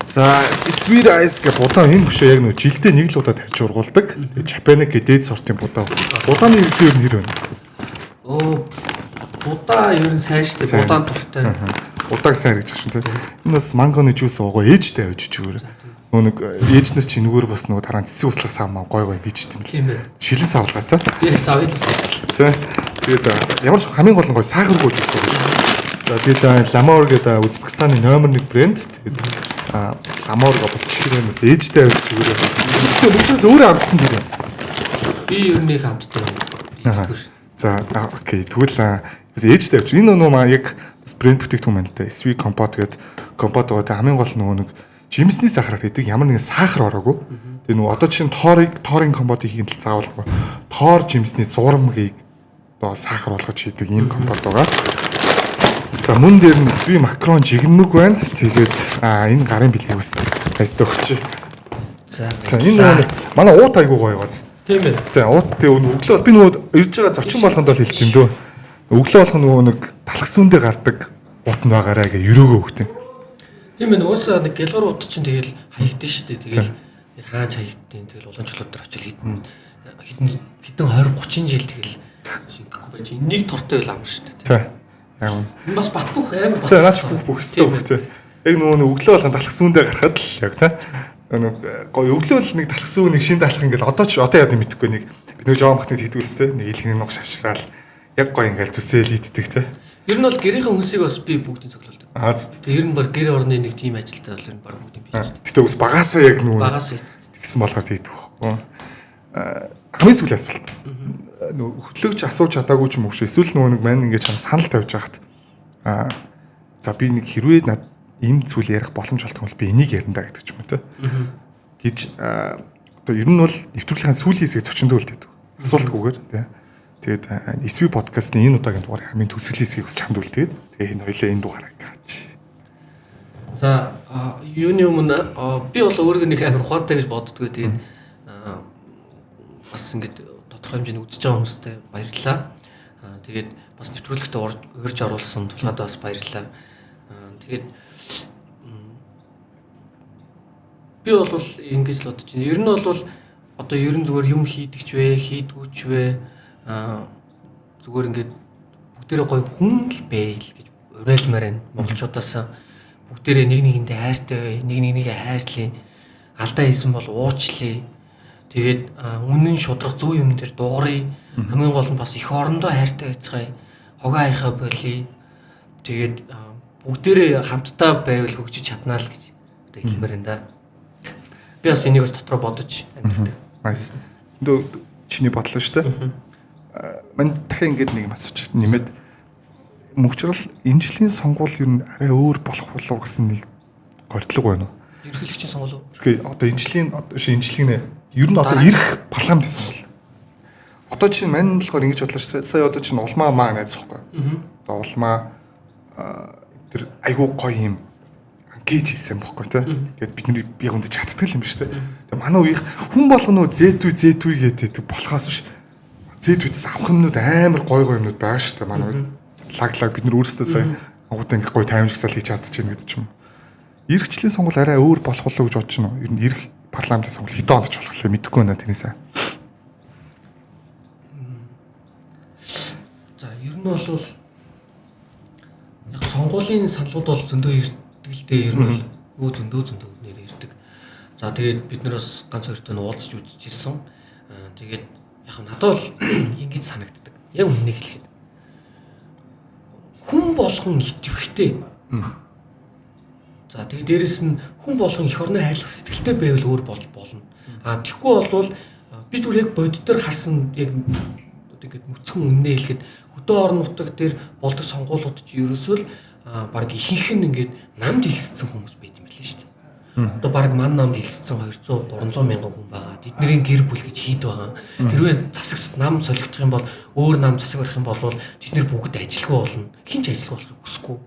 За Sweet Ice гэх будаа энэ хөшөө яг нөгөө жилдээ нэг л удаа тарьж ургуулдаг. Тэгээд Japanese гэдэг сортын будаа. Будааны юу нэр вэ? Будаа ер нь сайн шүү дээ. Будаан туртай. Будааг сайн гэж байна тийм. Энэ бас мангоны жуус уугаа ээжтэй ойж чигээр. Нөгөө нэг ээжнээс чи нүгээр бас нөгөө таран цэцэг услах саамаа гой бичдэг юм лээ. Шилэн савлгаа тийм. Би савлаа. Тийм. Тэгээд ямар ч хамгийн гол нь гой сахаргүй жуус уугаа шүү. За тэгээд Lamor гэдэг Узбекистаны номер 1 брэнд. Тэгээд Lamor бас чихрэнээс ээжтэй ойж чигээр. Гэхдээ мөчрөл өөрөө амттан тийм. Би ер нь их амттай байна. За окей. Тэгвэл бас ээжтэй авч. Энэ нөгөө яг бас брэнд бүтээгдэхүүн байна л да. SV компот гэдэг компот байгаа. Хамгийн гол нөгөө нэг жимсний сахараар хийдэг. Ямар нэгэн сахар ороогүй. Тэгээ нөгөө одоо чинь тоорын компотыг хийх тал заавал тоор жимсний зурмгийг одоо сахар болгож хийдэг ийм компот байгаа. За мөн дээр нь SV макрон жигнэмэг байна. Тэгээд энэ гарын бэлгийг бас өгч. За энэ манай уут айгуу гоё бааз. Тийм байна. За уут тэг өглөө би нөгөө ирж байгаа зочин болгонд бол хэлт юм дөө. Өглөө болох нөгөө нэг талах сүндээ гардаг уут нь байгаарай гэ өрөөгөө өгтэн. Тийм байна. Уусаа нэг гялгар уут чинь тэгэл хаягдсан шүү дээ. Тэгэл хаач хаягдтiin. Тэгэл уламжлалт дээр очил хитэн 20-30 жил тэгэл шингэхгүй байж нэг тортой байл амар шүү дээ. Тийм. Яг нь. Энэ бас бат бүх амар бат. Тийм наач бүх өстой бүх тийм. Яг нөгөө өглөө болгон талах сүндээ гарахад л яг тийм. Нэг гоё өглөө л нэг талах сүү нэг шин талах ингээл одоо яа гэм мэдэхгүй нэг бид нэг жоон бахныг хийдэг үстэй нэг илгэний нуг шавшраал яг гоё ингээл зүсээл иддэг те. Ер нь бол гэрийнхэн хүнсийг бас би бүгдийг цоглуулдаг. Тэг. Ер нь бол гэр орны нэг тим ажилтаа бол ер нь баг бүгдийг би хийж. Гэтэ ус багасаа яг нөгөө багасаа тэгсэн болохоор тэгдэг байхгүй. Хамгийн сүүлийн асуулт. Нөгөө хөтлөгч асууж чадаагүй ч юм уу шүү. Эсвэл нөгөө нэг мань ингээд чам санал тавьж хахад за би нэг хэрвээ над ийм зүйл ярих боломж олдох юм бол би энийг ярина да гэдэг ч юм уу те. Гэж одоо ер нь бол нэвтрүүлгийн сүүлийн хэсгийг зочиндөө үлдээдэг. Асуултгүйгээр те. Тэгээд SV подкастын энэ удаагийн дугаарыг хамгийн төсөөллийн хэсгийг бас чамд үлдээд тэгээд энэ хоёлаа энэ дугаарыг гаач. За юуны өмнө би бол өөрийгөө нэг амар ухаантай гэж боддгоо. Тэгээд бас ингээд тодорхой хэмжээний үзэж байгаа хүмүүстээ баярлалаа. Тэгээд бас нэвтрүүлэгтээ урьж оруулсан тулгаад бас баярлалаа. Тэгээд би бол ингэж л бодож байна. Ер нь бол одоо ер нь зүгээр юм хийдэгч вэ, хийдгүүч вэ? Зүгээр ингээд бүгдээрээ гоё хүн л байл гэж уриалмаар байна. Монголчуудаас бүгдээрээ нэг нэгэндээ хайртай бай, нэг нэгийг хайрлаа. Алдаа хийсэн бол уучлаа. Тэгээд үнэн шудрах зүй юм дээр дуурай. Хамгийн гол нь бас их орондоо хайртай байцгаая. Хогоо хаяхаа болий. Тэгээд бүгдээрээ хамтдаа байвал хөгжиж чаднаа л гэж одоо хэлмээр байна да. Би бас энийг бас дотроо бодож амьддаг. Nice. Дөө чиний бодлоо шүү дээ. Мань дахин ингэж нэг юм асууч нэмээд мөвчрөл энэ жилийн сонгуул ер нь арай өөр болох болов гэсэн нэг гордлого байна уу? Ерөнхийлөгчийн сонгуул уу? Гэхдээ одоо энэ жилийн нэ ер нь одоо ирэх парламентын сонгуул. Одоо чинь мань болохоор ингэж бодлоо шүү. Сая одоо чинь улмаа маа найз واخхой. Одоо улмаа тэр айгуу гоё юм гэж хэлсэн бохгүй тий. Тэгээд бидний би хүнд чаддаг юм биш тий. Тэгээд манай үеийнх хүн болгоно Z2 гэдэг болохоос биш. Z2-ээс авах юмнууд амар гой юмнууд байгаа шүү дээ манай үед. Лаг бид нар өөрсдөө сая агуудаа ингээ гой таймж гисал хийж чадчихна гэдэг ч юм. Иргэжлийн сонгуул арай өөр болох болов гэж бодож байна уу? Ер нь ирэх парламентын сонгуул хэдэн онд ч болох лээ мэдэхгүй байна тэрнээсээ. За ер нь бол яг сонгуулийн саналууд бол зөндөө ирдэг л дээ. Ер нь бол зөндөө нэр ирдэг. За тэгээд бид нар бас ганц хоёртой нь уулзч үзчихсэн. Тэгээд яг надад бол ингэж санагддаг. Яг үннийг хэлэхэд хүн болгон итгэвхтэй. За тэгээд дээрэс нь хүн болгон эх орны хайрлах сэтгэлтэй байвал өөр болж болно. Тэгэхгүй болвол би зүгээр яг боддоор харсан яг ингээд нүцгэн үннээ хэлэхэд хөдөө орон нутаг дээр болдог сонгуулиуд чи ерөөсөө л баг ихэнх нь ингээд намд илссэн хүмүүс байд юм билээ шүү дээ. Одоо баг ман намд илссэн 200 300 мянган хүн байгаа. Тэдний гэр бүл гэж хийд байгаа. Хэрвээ засаг нам солигдох юм бол өөр нам засаг барих юм бол тэд нар бүгд ажилгүй болно. Хин ч ажилгүй болохыг хүсэхгүй.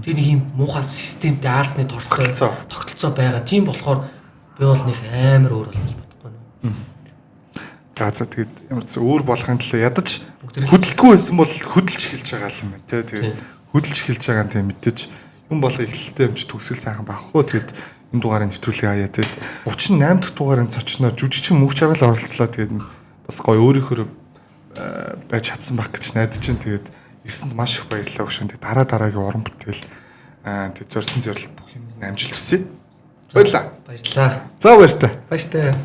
Тэр нэг юм муухай системтэй аалсны тогтолцоо байгаа. Тийм болохоор би бол нэг амар өөр болж бодохгүй нөө. За тэгээд ямар ч өөр болохын төлөө ядаж хөдөлгөө байсан бол хөдөлж эхэлж байгаа юм байна тий. Тэгээд хөдөлж эхэлж байгаа нь тийм мэдээж юм болго эхлэлтэй юмч төгсгөл сайхан байхгүй. Тэгээд энэ дугаарыг нэвтрүүлгээ хаяа тэгээд 38 дахь дугаарын цочноор жүжигчин мөнх жаргал оролцлоо. Тэгээд бас гоё өөрийнхөө байж чадсан байх гэж найдаж чинь. Тэгээд ирсэнд маш их баярлалаа өгшөн. Тэгээд дараагийн уран бүтээл тэгээд зорьсон зорилт бүх юм амжилт хүсье. Баярлалаа. Баярлалаа. За баяртай. Баяртай.